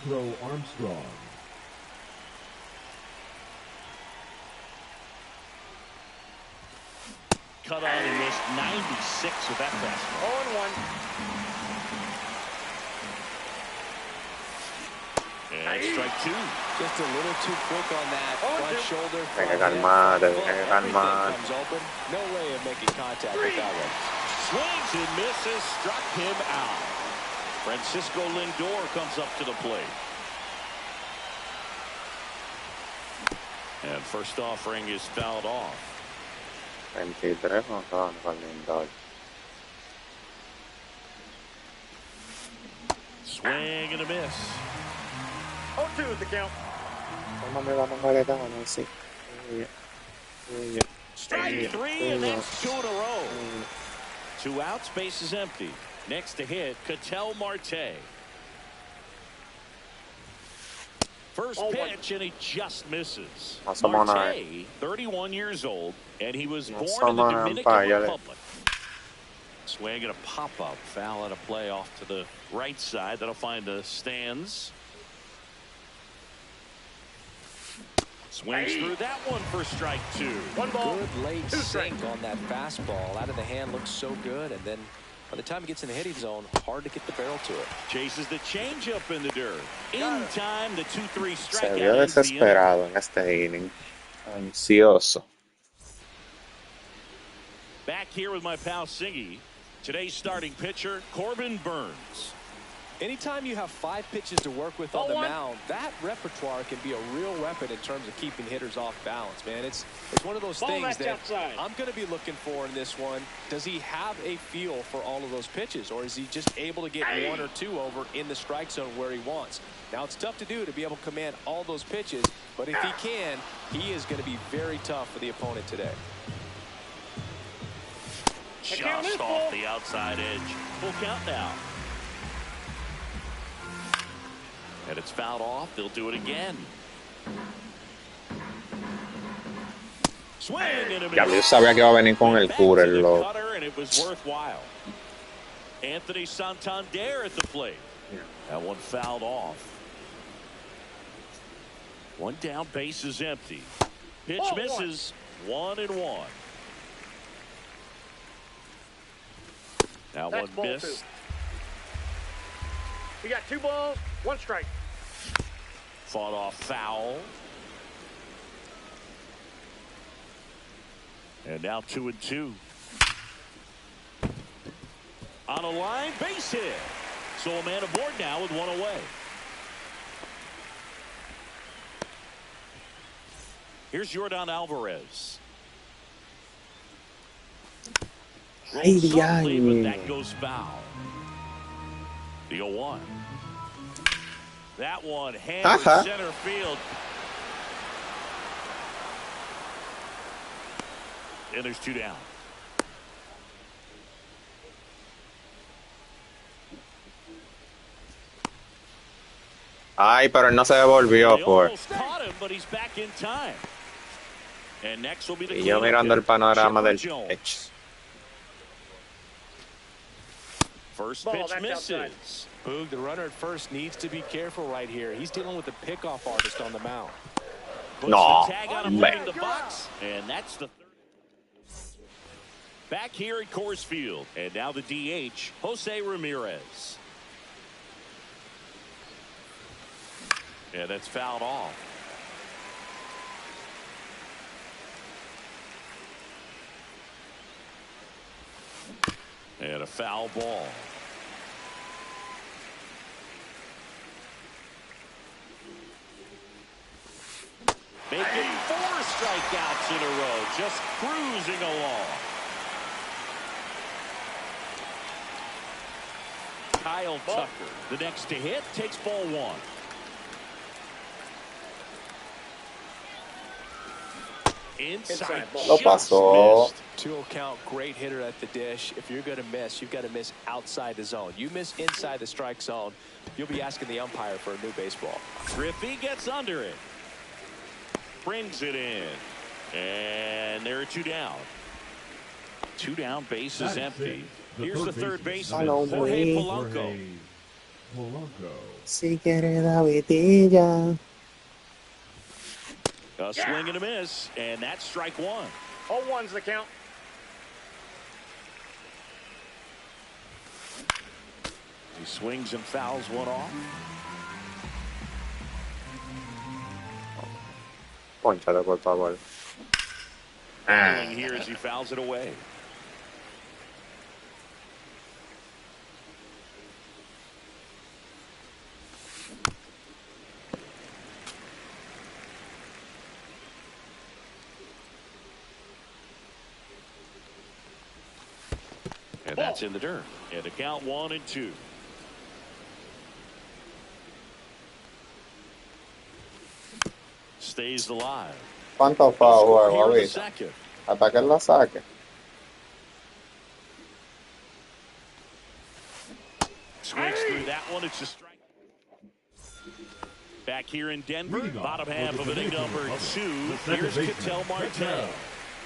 Crow Armstrong. cut on and missed 96 of that fastball. 0-1. And strike two. Just a little too quick on that front shoulder. Deja calmarte, deja Everything calmarte. comes open. No way of making contact with that one. Swings and misses, struck him out. Francisco Lindor comes up to the plate. And first offering is fouled off. 23 con Lindor. Swing and a miss. 0-2 is the count. No me van a molestar, no, sí. Strike three, and that's two in a row. 2 outs, base is empty. Next to hit, Ketel Marte. First pitch, and he just misses. Marte, 31 years old, and he was born in the Dominican Republic. Swing and a pop-up. Foul out of play off to the right side. That'll find the stands. Swings through that one for strike two. 1 ball. Good late sink on that fastball. Out of the hand, looks so good, and then by the time it gets in the hitting zone, hard to get the barrel to it. Chases the changeup in the dirt. In time, the 2-3 strikeout. Se vio desesperado en este inning. Ansioso. Back here with my pal Singy. Today's starting pitcher, Corbin Burns. Anytime you have 5 pitches to work with on the mound, that repertoire can be a real weapon in terms of keeping hitters off balance, man. It's one of those things that I'm going to be looking for in this one. Does he have a feel for all of those pitches, or is he just able to get 1 or 2 over in the strike zone where he wants? Now, it's tough to do to be able to command all those pitches, but if he can, he is going to be very tough for the opponent today. Just off the outside edge. Full count now. And it's fouled off. They'll do it again. Swing and a miss. Ya yo sabía que iba a venir con el cooler, loco. And it was worthwhile. Anthony Santander at the plate. That one fouled off. One down, base is empty. Pitch misses. 1-1. Now That's one ball miss. 2. You got 2 balls, 1 strike. Fought off foul. And now 2-2. On a line, base hit. So a man aboard now with 1 away. Here's Yordan Alvarez. Ay, Softly, but ay. that goes foul. The 0-1. That one hammered center field. And there's 2 down. Ay, pero él no se devolvió, They por. almost caught him, but he's back in time. And next will be the Y yo cleanup mirando el hitter, panorama Chipper del Jones. pitch. First Ball, pitch that's outside. misses. Boog, the runner at first needs to be careful right here. He's dealing with the pickoff artist on the mound. Puts No, the tag on him man. in the box, and that's the third. Back here at Coors Field, and now the DH, Jose Ramirez. Yeah, that's fouled off. And a foul ball. Making 4 strikeouts in a row, just cruising along. Kyle Tucker, the next to hit, takes ball 1. Inside Lo pasó. 2-0 count, great hitter at the dish. If you're going to miss, you've got to miss outside the zone. You miss inside the strike zone, you'll be asking the umpire for a new baseball. Griffey gets under it. Brings it in. And there are 2 down. 2 down, base is empty. Here's the third baseman, Jorge Polanco. Si quiere la vitilla. A swing and a miss, and that's strike 1. 0-1's the count. He swings and fouls one off. Pónchate, por favor. Handling here as he fouls it away. And that's in the dirt. And the count 1-2. Stays alive. ¿Cuánto fue a juego ahorita? Hasta que él la saque. Swings through that one. It's a strike. Back here in Denver, bottom half of inning number 2. Here's Ketel Marte.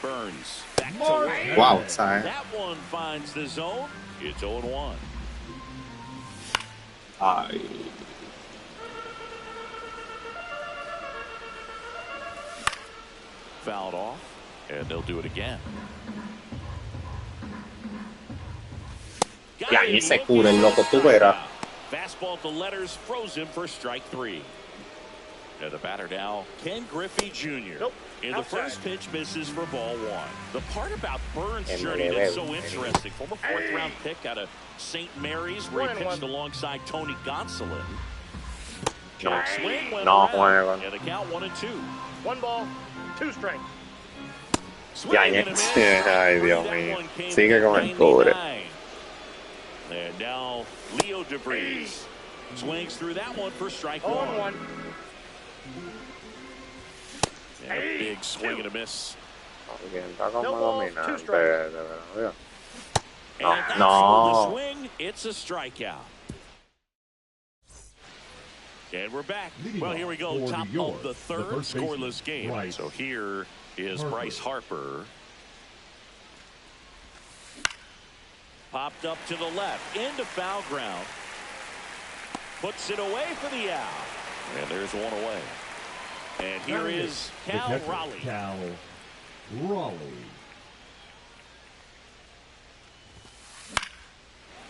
Burns back to work. Wow, sorry. That one finds the zone. It's 0-1. Ay. Fouled off, and they'll do it again. Ya, ni se cura el loco, tú verás. Fastball to letters, froze him for strike 3. And the batter now, Ken Griffey Jr. Nope. In the Outside. first pitch, misses for ball 1. The part about Burns' MLB, journey that's so interesting, former fourth-round pick out of St. Mary's, where he pitched alongside Tony Gonsolin. No, Swing went no around, juegan. and the count 1-2. 1 ball, 2 strikes. Ya, ya. Ay, Dios mío. Sigue con el pobre. And now Leo DeVries swings through that one for strike 1. 0-1. And a big swing and a miss. Alguien está como No balls, dominante. 2 strikes. No, And that's no. the swing. It's a strikeout. And we're back. Well, here we go. Top of the third, scoreless game. So here is Bryce Harper. Popped up to the left, into foul ground. Puts it away for the out. And there's one away. And here is Cal Raleigh. Cal Raleigh.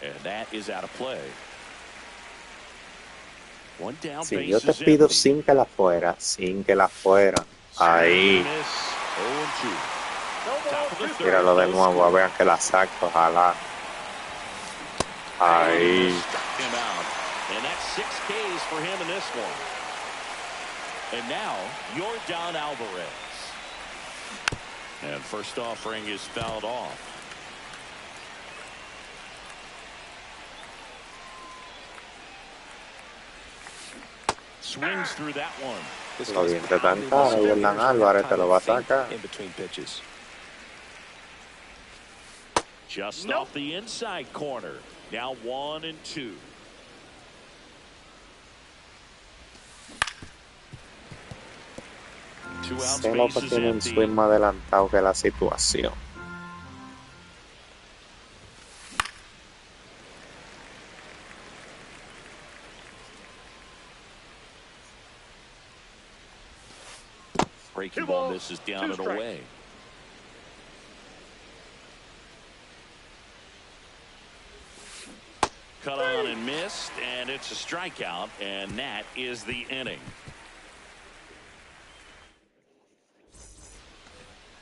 And that is out of play. One down, Si base yo te is pido empty. sin que la fuera, sin que la fuera. Ahí. Miss, 0-2. No ball, Top of the 2 third. Míralo de nuevo, a ver que la saco, ojalá. Ahí. Struck him out. And that's 6 Ks for him in this one. And now, Yordan Alvarez. And first offering is fouled off. Swings through that one. This Lo guy's bien de pounding tanta, his Yordan fingers Álvarez every te lo time va a he thinks sacar. in between pitches. Just Nope. off the inside corner. Now 1-2. Two outs, Ese loco bases tiene un empty. swing más adelantado que la situación. Breaking 2 ball balls, misses 2 down and strikes. away. Cut on and missed, and it's a strikeout, and that is the inning.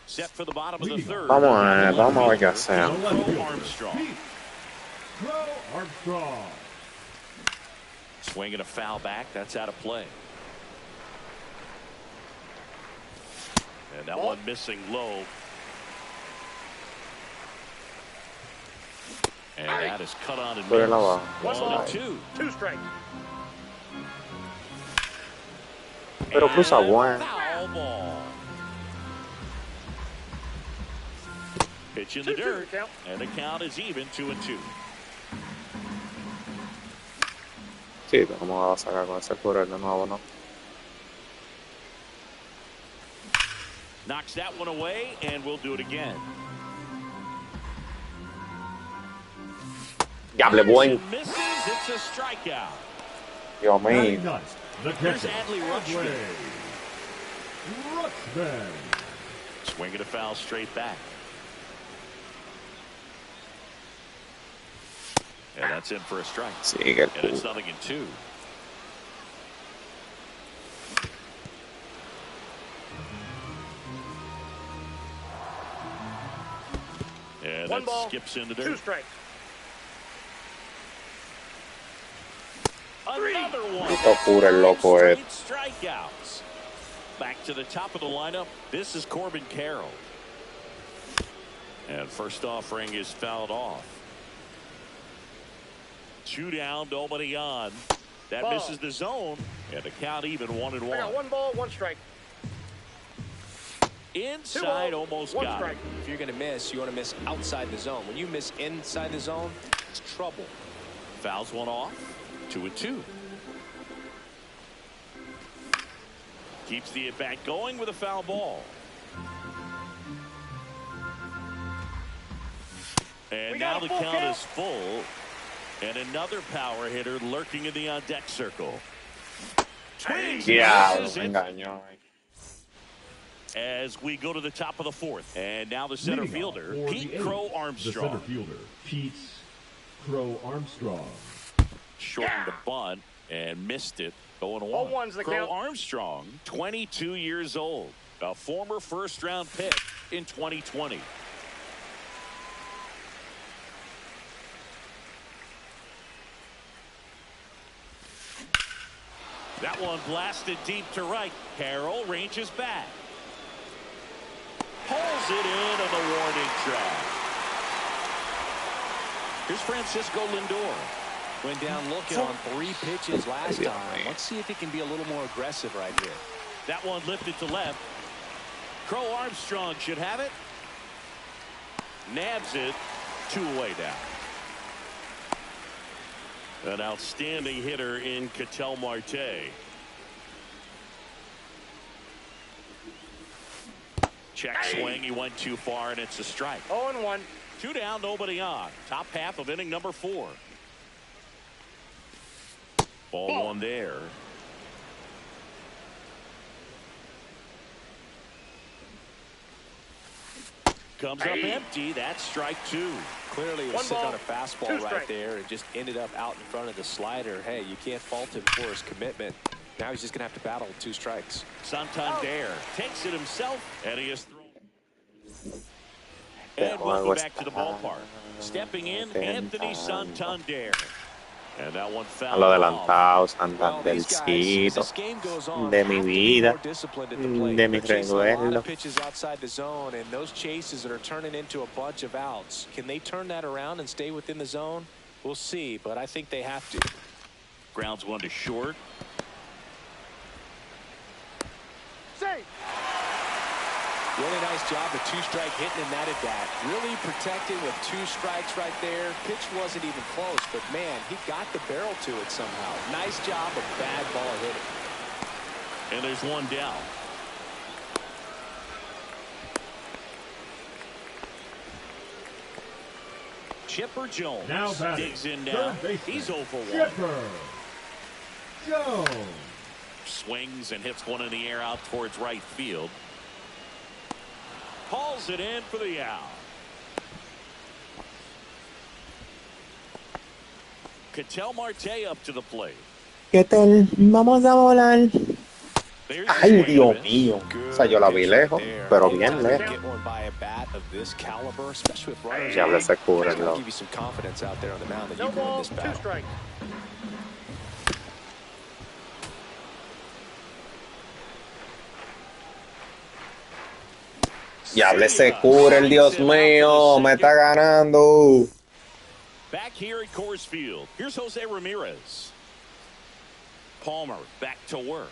Set for the bottom of the third. Vamos a ver qué hacemos. Crow Armstrong. Crow Armstrong. Swinging a foul back. That's out of play. And that one missing low. And that is cut on and Put it missed. abajo. 1-2. 2 strikes. Pero cruza bueno. Foul ball. Pitch in the 2-2 dirt. count. And the count is even, 2-2. Sí, pero ¿cómo va a sacar con ese curro de nuevo, no? Knocks that one away, and we'll do it again. Diable buen. Misses. It's a strikeout. Dios Batting mío. ninth, the Here's catcher, Adley Rutschman. Rutschman. Swinging a foul straight back. And that's in for a strike. Sigue el And it's culo. 0-2. And One that ball, skips into 2 there. strikes. Another one. Puto cura el loco Straight es. strikeouts. Back to the top of the lineup. This is Corbin Carroll. And first offering is fouled off. 2 down, nobody on. That Ball. misses the zone. And the count even 1-1. I got 1 ball, 1 strike. Inside, 2 balls, almost 1 got strike. it. If you're going to miss, you want to miss outside the zone. When you miss inside the zone, it's trouble. Fouls one off. 2-2. Keeps the at-bat going with a foul ball. And We now got the a full count count. is full. And another power hitter lurking in the on-deck circle. Swings, Diablo, misses me it engañó. as we go to the top of the 4th. And now the center Leading off fielder, for Pete the Crow A's, the center Armstrong. fielder, Pete Crow Armstrong. Shortened the bunt and missed it. 0-1. 0-1's the Crow count. Armstrong, 22 years old, a former first-round pick in 2020. That one blasted deep to right. Carroll ranges back. Pulls it in on the warning track. Here's Francisco Lindor. Went down looking on 3 pitches last Dios time. mío. Let's see if he can be a little more aggressive right here. That one lifted to left. Crow Armstrong should have it. Nabs it. 2 away now. An outstanding hitter in Ketel Marte. Check swing. He went too far, and it's a strike. 0-1. 2 down, nobody on. Top half of inning number 4. Ball 1 there. Comes up empty. That's strike 2. Clearly, he was 1 sitting ball, on a 2 fastball right strikes. there and just ended up out in front of the slider. Hey, you can't fault him for his commitment. Now he's just going to have to battle with 2 strikes. Santander takes it himself, and he is thrown. Este And juego welcome back to está the ballpark. Stepping in, Anthony Santander. And that one A fouled lo off. adelantado, Well, these guys, as Santandercito, this game goes on, de mi have to be vida, more disciplined at the plate. de mi They're chasing a lot recuerdo. of pitches outside the zone, and those chases that are turning into a bunch of outs. Can they turn that around and stay within the zone? We'll see, but I think they have to. Grounds one to short. Safe. Really nice job of 2-strike hitting in that at bat. Really protected with 2 strikes right there. Pitch wasn't even close, but man, he got the barrel to it somehow. Nice job of bad ball hitting. And there's 1 down. Chipper Jones Now batting, digs in third now. baseman, He's 0 for 1. Chipper Jones. Swings and hits one in the air out towards right field. Hauls it in for the out. Ketel Marte up to the plate. ¿Qué tal? Vamos a volar. There's Ay, the swing Dios and a miss. mío. O sea, yo la vi lejos, pero bien lejos. Get one by a bat of this caliber, especially with runners. Ya hablé ese cura, It's gonna loco. give you some confidence out there on the mound that you No can win ball, this 2 battle. strikes. Ya hablé ese cura, el Dios mío, me está ganando. Back here at Coors Field. Here's Jose Ramirez. Palmer back to work.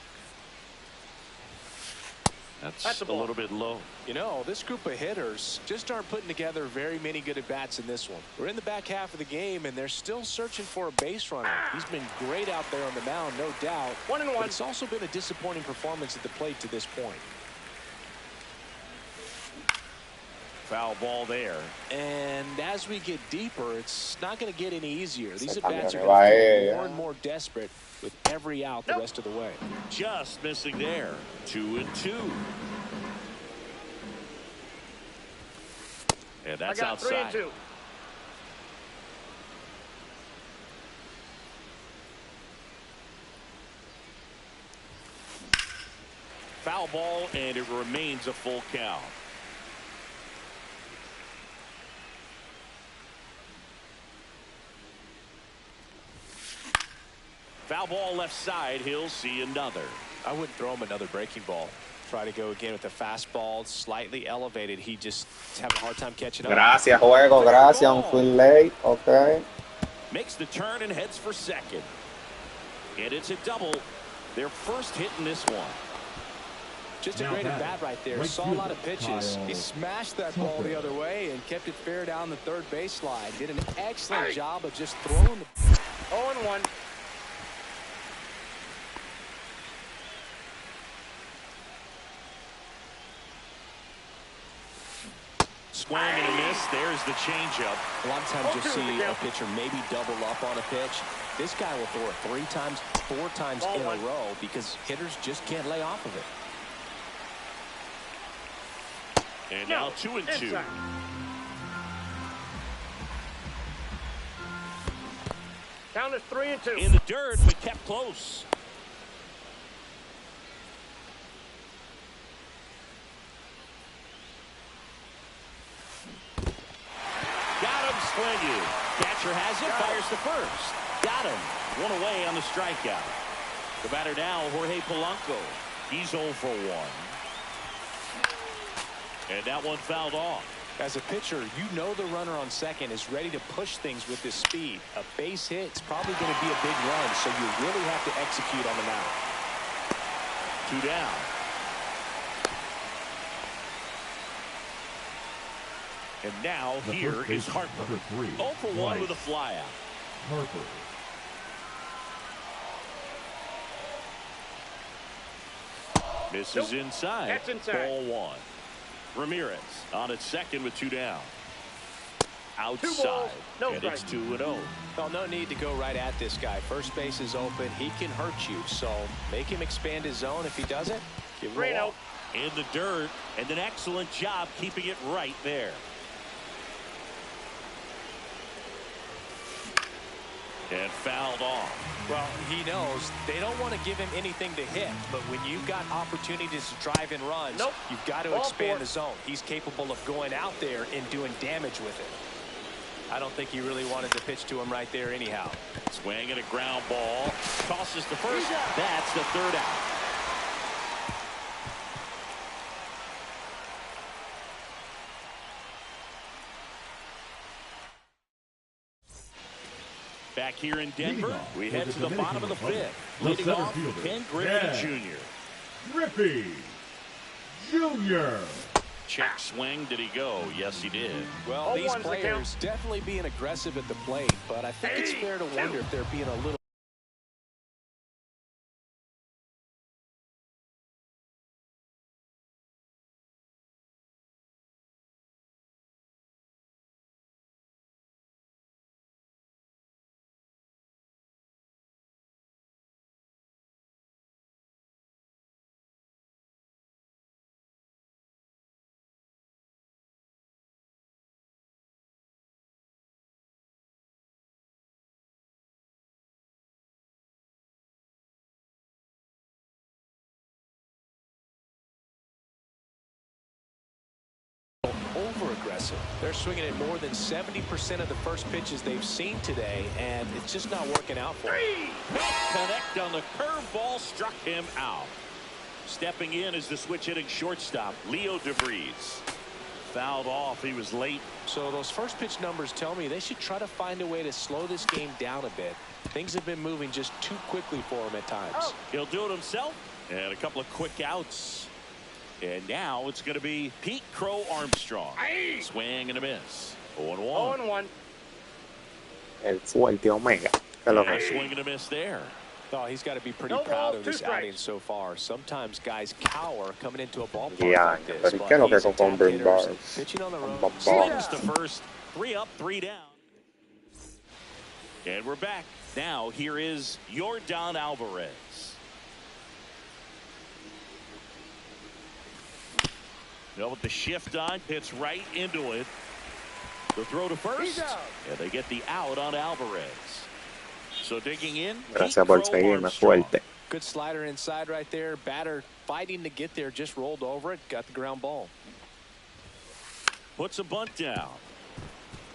That's a a ball. little bit low. You know, this group of hitters just aren't putting together very many good at-bats in this one. We're in the back half of the game, and they're still searching for a base runner. He's been great out there on the mound, no doubt. 1-1. But it's also been a disappointing performance at the plate to this point. Foul ball there. And as we get deeper, it's not going to get any easier. These Se at-bats are cambió going to de feel bahía. more and more desperate with every out the rest of the way. Just missing there. 2-2. And I that's got 3 outside. and 2. foul ball, and it remains a full count. Foul ball left side. He'll see another. I wouldn't throw him another breaking ball. Try to go again with the fastball, slightly elevated. He just is having a hard time catching up. Gracias, juego. Gracias. Un swing late. Okay. Makes the turn and heads for second. And it's a double. Their first hit in this one. Just a great at bat right there. Saw a lot of pitches. He smashed that ball the other way and kept it fair down the third baseline. Did an excellent job of just throwing the 0-1. Swing and a miss. There's the changeup. A lot of times you'll see a pitcher maybe double up on a pitch. This guy will throw it 3 times, 4 times in a row because hitters just can't lay off of it. And now 2-2. Count is 3-2. In the dirt, but kept close. Got him swinging. Catcher has it, fires to first. Got him. 1 away on the strikeout. The batter now, Jorge Polanco. He's 0 for 1. And that one fouled off. As a pitcher, you know the runner on second is ready to push things with his speed. A base hit is probably going to be a big run, so you really have to execute on the mound. 2 down. And now here is Harper. 0 for 1 with a flyout. Harper. Misses inside. That's inside. Ball 1. Ramirez on at second with 2 down. Outside. No and it's strike. 2-0. Well, no need to go right at this guy. First base is open. He can hurt you, so make him expand his zone. If he doesn't, give him a 3-0. walk. In the dirt, and an excellent job keeping it right there. And fouled off. Well, he knows they don't want to give him anything to hit, but when you've got opportunities to drive in runs, you've got to expand the zone. He's capable of going out there and doing damage with it. I don't think he really wanted to pitch to him right there anyhow. Swing and a ground ball. Tosses to first. That's the 3rd out. Back here in Denver, we head to the bottom of the 5th. Leading off, Ken Griffey Jr. Griffey Jr. Check swing. Did he go? Yes, he did. Well, these players definitely being aggressive at the plate, but I think it's fair to wonder if they're being a little. Over-aggressive. They're swinging at more than 70% of the first pitches they've seen today, and it's just not working out for them. Connect on the curveball, struck him out. Stepping in is the switch hitting shortstop, Leo DeVries. Fouled off. He was late. So those first pitch numbers tell me they should try to find a way to slow this game down a bit. Things have been moving just too quickly for him at times. He'll do it himself. And a couple of quick outs. And now it's going to be Pete Crow Armstrong. Swing and a miss. 0-1. 0-1. El suerte Omega. Que lo que... Swing and a miss there. Oh, he's got to be pretty proud of this outing so far. Sometimes guys cower coming into a ballpark like this. Pero ¿qué es lo que con Big Bars? Pitching on the road. Swings to first. 3 up, 3 down. And we're back. Now here is Yordan Alvarez. Now with the shift on, hits right into it. The throw to first. And they get the out on Alvarez. So digging in. Gracias por seguirme fuerte. Good slider inside right there. Batter fighting to get there, just rolled over it, got the ground ball. Puts a bunt down.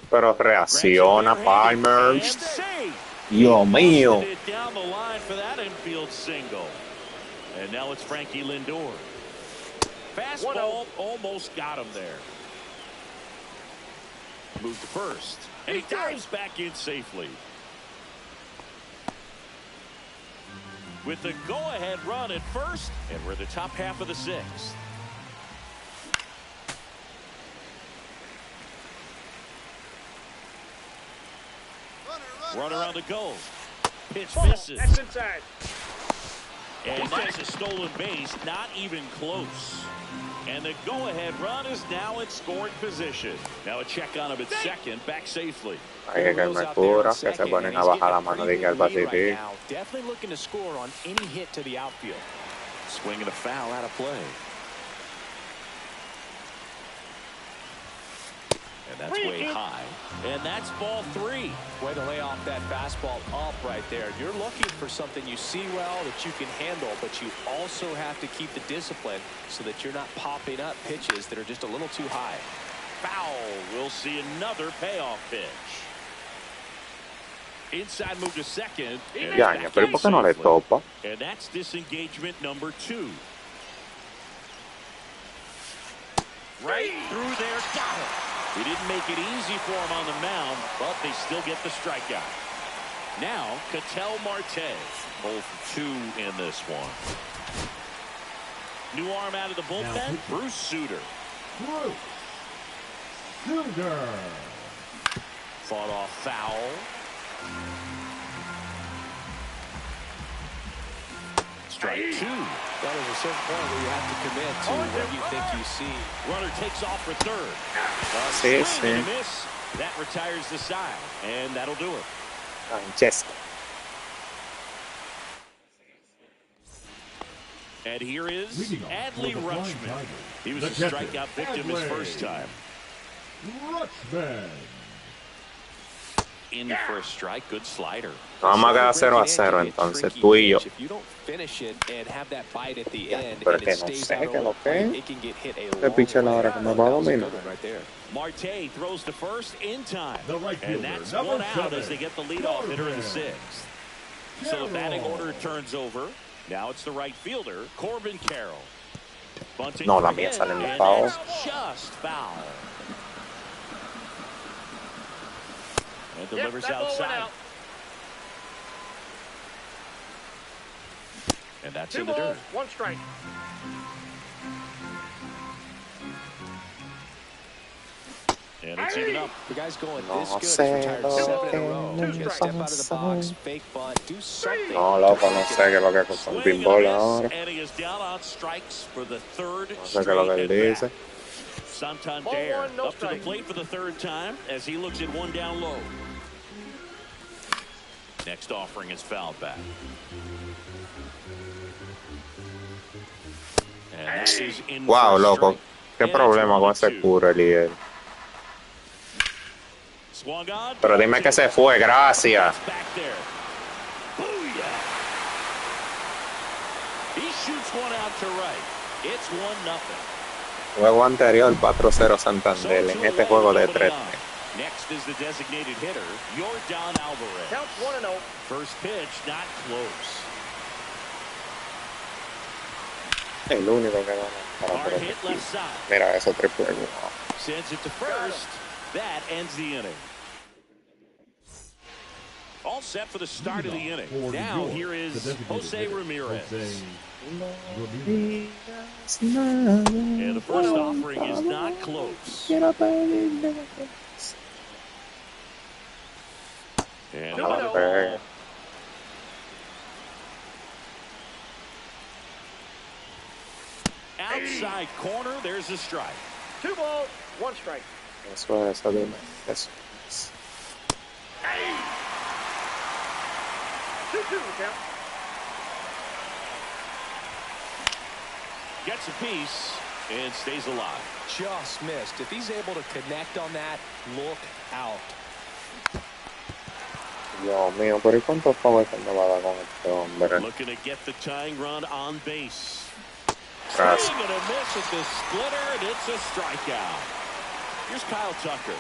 Pero reacciona Palmer. And safe. Dios mío. Busted it down the line for that infield single. And now it's Frankie Lindor. Fastball almost got him there. Moved to first. And he dives back in safely. With the go-ahead run at first, and we're the top half of the sixth. Runner on the go. Pitch misses. That's inside. And that's a stolen base, not even close. And the go-ahead run is now in scoring position. Now a check on him at second, back safely. Hay que calmar puras, que se ponen a bajar la mano de que al batir. Definitely looking to score on any hit to the outfield. Swinging a foul out of play. And that's way high. And that's ball 3. Way to lay off that fastball up right there. You're looking for something you see well that you can handle, but you also have to keep the discipline so that you're not popping up pitches that are just a little too high. Foul. We'll see another payoff pitch. Inside move to second. Ya, pero ¿por qué no le topa? And that's disengagement number 2. Right through there. Got it. He didn't make it easy for him on the mound, but they still get the strikeout. Now, Ketel Marte, 0 for 2 in this one. New arm out of the bullpen, Bruce Sutter. Bruce Sutter. Fought off foul. Strike 2. That is a certain point where you have to commit to what you think you see. Runner takes off for third. Sí, Swing and a sí. miss. That retires the side, and that'll do it. Francesco. And here is Leading off Adley for the Flying Rutschman. Tigers, He was the a catcher, strikeout victim his Adley first time. Rutschman. In for a strike, good slider. Vamos a quedar 0-0 entonces, tú y yo. If you don't finish it and have that bite at the end, Pero and que it no stays sé, out que over lo the plate, que. it can get hit a Este long pitcher way. ahora que me va a That was a dominar. good one right there. Marte throws to first in time. The right And fielder, that's number one out 7, as they get the leadoff hitter in the Corbin 6th. So the batting Carroll. order turns over. Now it's the right fielder, Corbin Carroll. Bunting No, la for mía hit, sale en and foul. that's just foul. And delivers that ball went outside. out. And that's 2 in the balls, dirt. 1 strike. And it's even up. The guy's going No this good. He's sé retired lo 7 in a que row. me Step out of the pasa. box, fake bunt, do something. No, loco, no sé qué es lo que es con Swing and a pinball miss, ahora. and he is down on strikes for the 3rd No sé qué es lo que él straight at dice. bat. Santander Ball 1, no up to the strike. plate for the 3rd time as he looks at one down low. Next offering is fouled back. And that is in Wow, for a loco. strike. Qué And it's problema con 1-2. ese cura, líder. Swung on. Pero dime que se fue, gracias. Back there. Booyah. He shoots one out to right. It's 1-0. Juego anterior, 4-0 Santander. En este juego de 3. Next is the designated hitter, Yordan Alvarez. Counts 1-0. First pitch, not close. El único que gana para Hard por hit aquí. left side. Mira, esos 3 juegos. Sends it to first. That ends the inning. All set for the start of the inning. For Now New York, here the is designated Jose hitter, Ramirez. Jose Ramirez. And the first offering is not close. And No, another no. ball. Outside corner, there's a strike. 2 balls, 1 strike. Eso, dime. Eso. 2-2 the count. Gets a piece and stays alive. Just missed. If he's able to connect on that, look out. Dios mío, pero ¿y cuántos favores me va a dar con este hombre? Looking to get the tying run on base. Tras. Swing and a miss at the splitter, and it's a strikeout. Here's Kyle Tucker.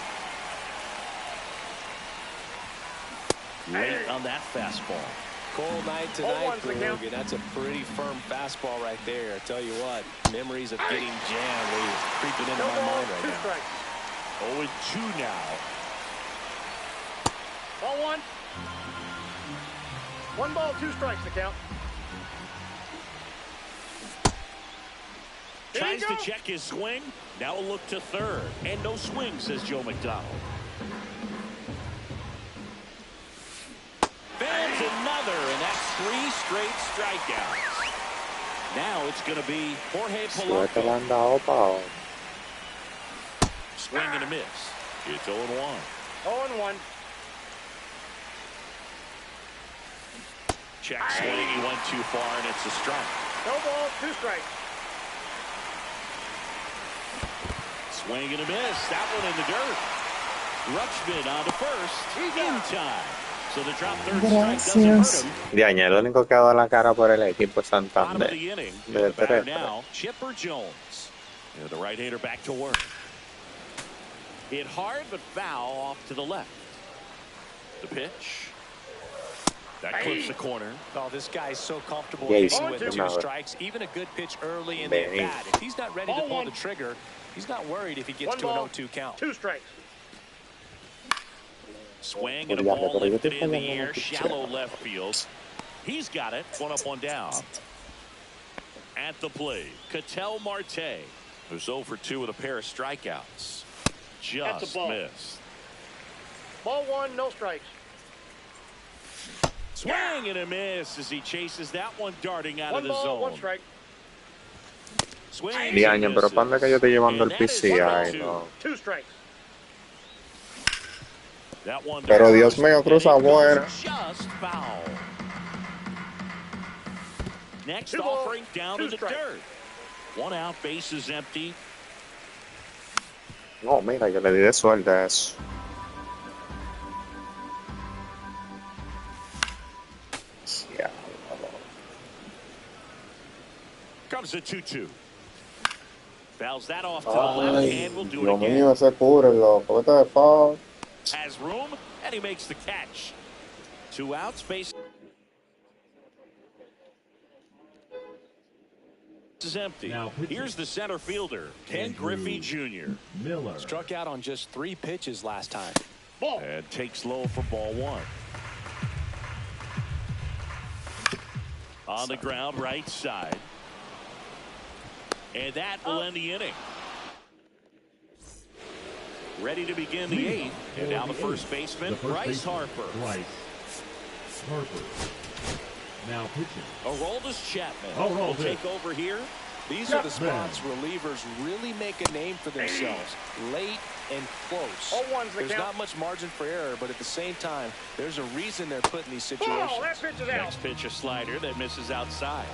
Late on that fastball. Cold night tonight, Boog, and that's a pretty firm fastball right there. I tell you what, memories of getting jammed are creeping into my mind right now. 0-2 now. Ball one. 1 ball, 2 strikes to count. Tries to check his swing. Now a look to third. And no swing, says Joe McDonald. Fans another, and that's 3 straight strikeouts. Now it's going to be Jorge Polanco. Swing and a miss. It's 0-1. 0-1. Check swing. He went too far, and it's a strike. No ball, 2 strikes. Swing and a miss. That one in the dirt. Rutschman on to first. In time. So the drop third strike doesn't hurt him. Diaña, el único que ha dado la cara por el equipo Bottom of Santander. the inning. De The batter tres. now, Chipper Jones. And the right-hander back to work. Hit hard, but foul off to the left. The pitch. That clips the corner. Oh, this guy's so comfortable Yeah, hitting he's with 2 out. strikes. Even a good pitch early in the at-bat. If he's not ready to pull the trigger, he's not worried if he gets to an 0-2 count. 2 strikes. Swing and a ball lifted in the air. Shallow left field. He's got it. 1 up, 1 down. At the plate, Ketel Marte, who's 0 for 2 with a pair of strikeouts. Just missed. Ball 1, no strikes. Swing and a miss as he chases that one darting out 1 of the ball, zone. 1 strike. Swing. Diaña, pero ¿para dónde que yo estoy llevando el PCI? No. 2 strikes. That one Pero Dios mío, cruza buena. Just foul. Next 2 balls, offering down 2 to the strikes. dirt. 1 out, base is empty. No, mira, yo le di de suerte a eso. Yeah. Comes a 2-2. Fouls that off to the left Ay, and will do Dios it again. mío, ese cubre, loco. Vete de foul. Has room and he makes the catch. 2 outs, base is empty. Now pitching. Here's the center fielder, Ken Griffey Jr. Miller. Struck out on just 3 pitches last time. Ball. And takes low for ball 1. On the ground, right side. And that will end the inning. Ready to begin the 8th. And now the first baseman, Bryce Harper. Bryce Harper. Now pitching. Aroldis Chapman Aroldis. will take over here. These are the spots relievers really make a name for themselves. Late and close. 0-1's the There's count. not much margin for error, but at the same time, there's a reason they're put in these situations. Ball, that pitch is out. Next pitch, a slider that misses outside.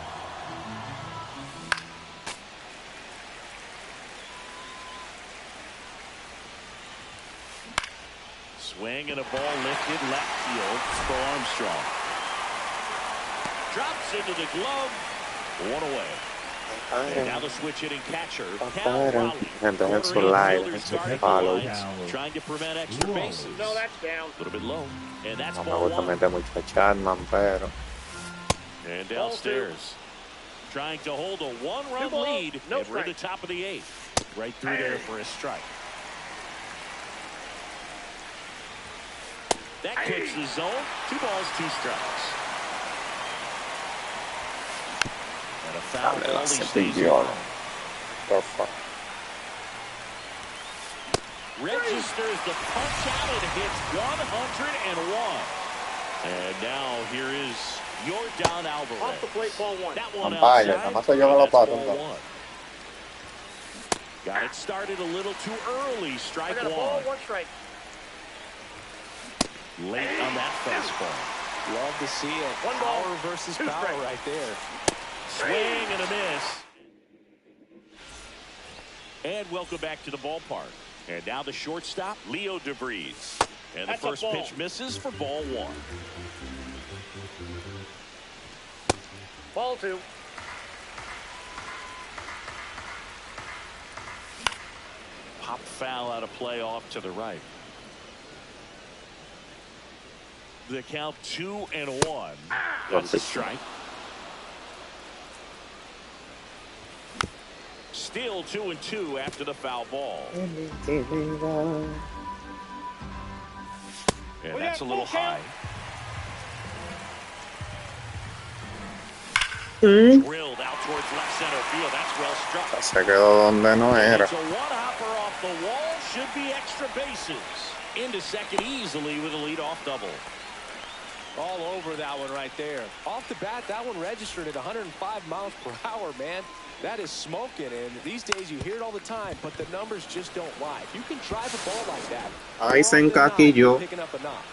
Swing and a ball lifted left field for Armstrong. Drops into the glove. 1 away. And now the switch hitting catcher, Cal Raleigh. Entonces en su Quarter line, infielder en su starting follow. lines, trying to prevent extra bases. No, that's down. A little bit low. And that's No me ball gusta 1. meter mucho Chapman, pero And downstairs, trying to hold a 1-run 2 balls, lead. no And we're at the strike. top of the 8th. Right through there for a strike. That kicks the zone. 2 balls, 2 strikes. And a foul dale, ball. la He stays cepilló. in. Porfa. Registers the punch out and hits 101. And now here is Yordan Alvarez. Off the plate, ball 1. That one Campaña, outside. nada más se lleva los That's ball patos. 1. Got it started a little too early. I Strike got a ball, 1. 1 strike. Late on that fastball. Love to see it. 1 ball, Power versus 2 power strikes. right there. Swing and a miss. And welcome back to the ballpark. And now the shortstop, Leo DeVries. And the That's a first ball. pitch misses for ball 1. Ball 2. Pop foul out of play off to the right. The count 2-1. That's a strike. Still 2-2 after the foul ball. And that's a little high. Drilled out towards left center field. That's well struck. Se quedó donde no era. It's a one-hopper off the wall. Should be extra bases. Into second easily with a leadoff double. All over that one right there. Off the bat, that one registered at 105 miles per hour, man. That is smoking, and these days you hear it all the time, but the numbers just don't lie. If you can drive a ball like that, Ahí se encaquilló. picking up a knock.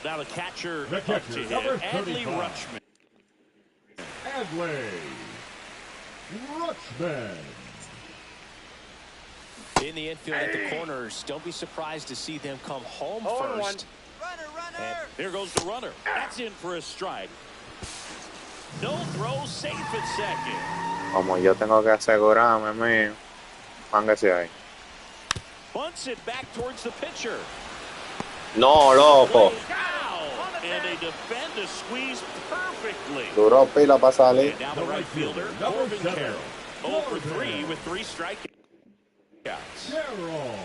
Now the catcher up catcher, to him, number Adley 35. Rutschman. Adley Rutschman. In the infield at the corners, don't be surprised to see them come home 0-1. first. And here goes the runner. That's in for a strike. No throw, safe at second. Como yo tengo que asegurarme, mío. Póngase ahí. Bunts it back towards the pitcher. No, loco. Foul. And they defend to squeeze perfectly. Duró pila para salir. And now the right fielder, Number Corbin 7. Carroll. 0 for 3 with 3 strikeouts. Carroll.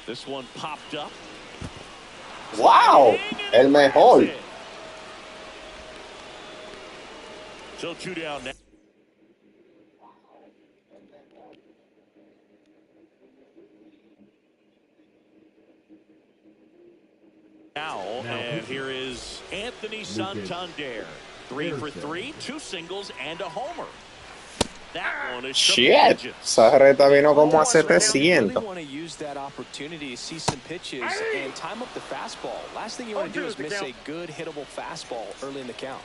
This one popped up. ¡Wow! El mejor. So 2 down now. And here is Anthony Santander. 3 for 3, 2 singles and a homer. That one is Shit. Esa reta vino como a 700. Really want to use that opportunity to see some pitches and time up the fastball. Last thing you want to do is miss a good hittable fastball early in the count.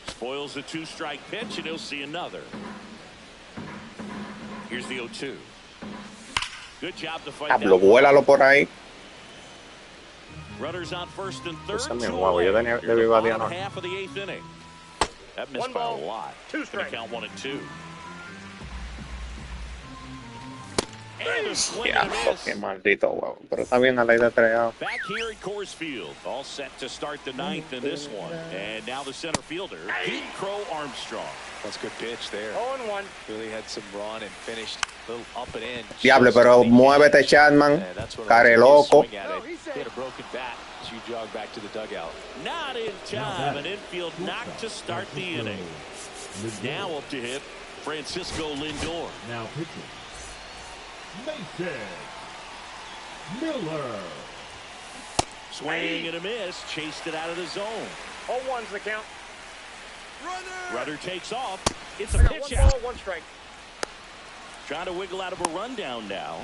Spoils the 2-strike pitch, and he'll see another. Here's the 0-2. Good job to fight Hablo, that. vuélalo por ahí. Runners on first and third. Ese es mi 2 huevo, yo away. tenía Here's de the Viva bottom Diana. half of the 8th inning. That missed One by ball, a lot. 2 Gonna strikes. count 1 and 2. And a swing Ya, and a miss. qué maldito huevo. Pero está bien a ley de treado. Back here at Coors Field, all set to start the 9th in this one. And now the center fielder, Pete Crow Armstrong. That's a good pitch there. 0-1. Really had some run and finished a little up and in. Diablo, pero muévete, Chapman. Yeah, that's when Care I was loco. swing at it. He had a broken bat as you jog back to the dugout. Not in time. An infield knock to start the inning. Now up to hit Francisco Lindor. Now pitching. Mason Miller. Swing and a miss. Chased it out of the zone. 0-1's the count. Rudder takes off. It's a I got pitch 1 out. ball, 1 strike. Trying to wiggle out of a rundown now.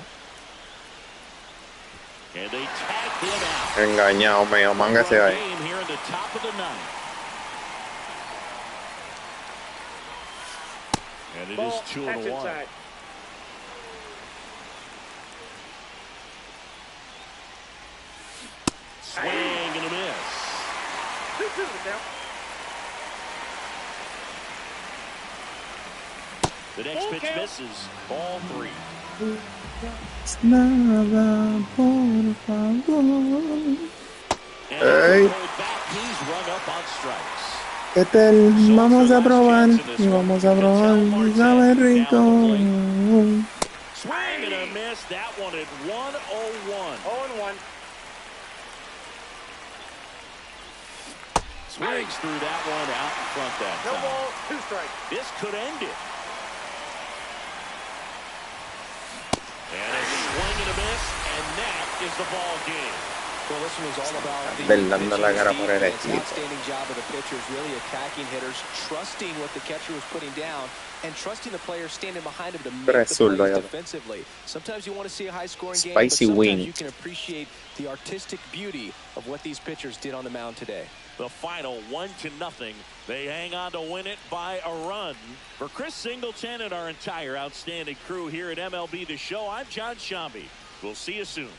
And they tag him out. Engañado, mío. Mángase Run ahí. game here in the top of the 9th. And it Ball, is 2 that's and 1. inside. Swing and a miss. 2-2's the count. The next Full pitch count. misses. Ball 3. Nada, por favor. And Hey. pulled back. He's rung up on strikes. Vamos a probar. Y vamos a probar. Y sabe rico. Swing and a miss. That one at 1-0-1. 0-1. Swings through that one out in front that No time. ball, 2 strikes. This could end it. And a swing and a miss, and that is the ball game. Well, this one was all about the Del dando la cara pitching por el and defense. equipo. Outstanding job of the pitchers, really attacking hitters, trusting what the catcher was putting down, and trusting the players standing behind him to Pero make es the zurdo, plays ya. defensively. Sometimes you want to see a high-scoring game, but Spicy sometimes wing. you can appreciate the artistic beauty of what these pitchers did on the mound today. The final 1-0. They hang on to win it by a run. For Chris Singleton and our entire outstanding crew here at MLB The Show, I'm John Shambi. We'll see you soon.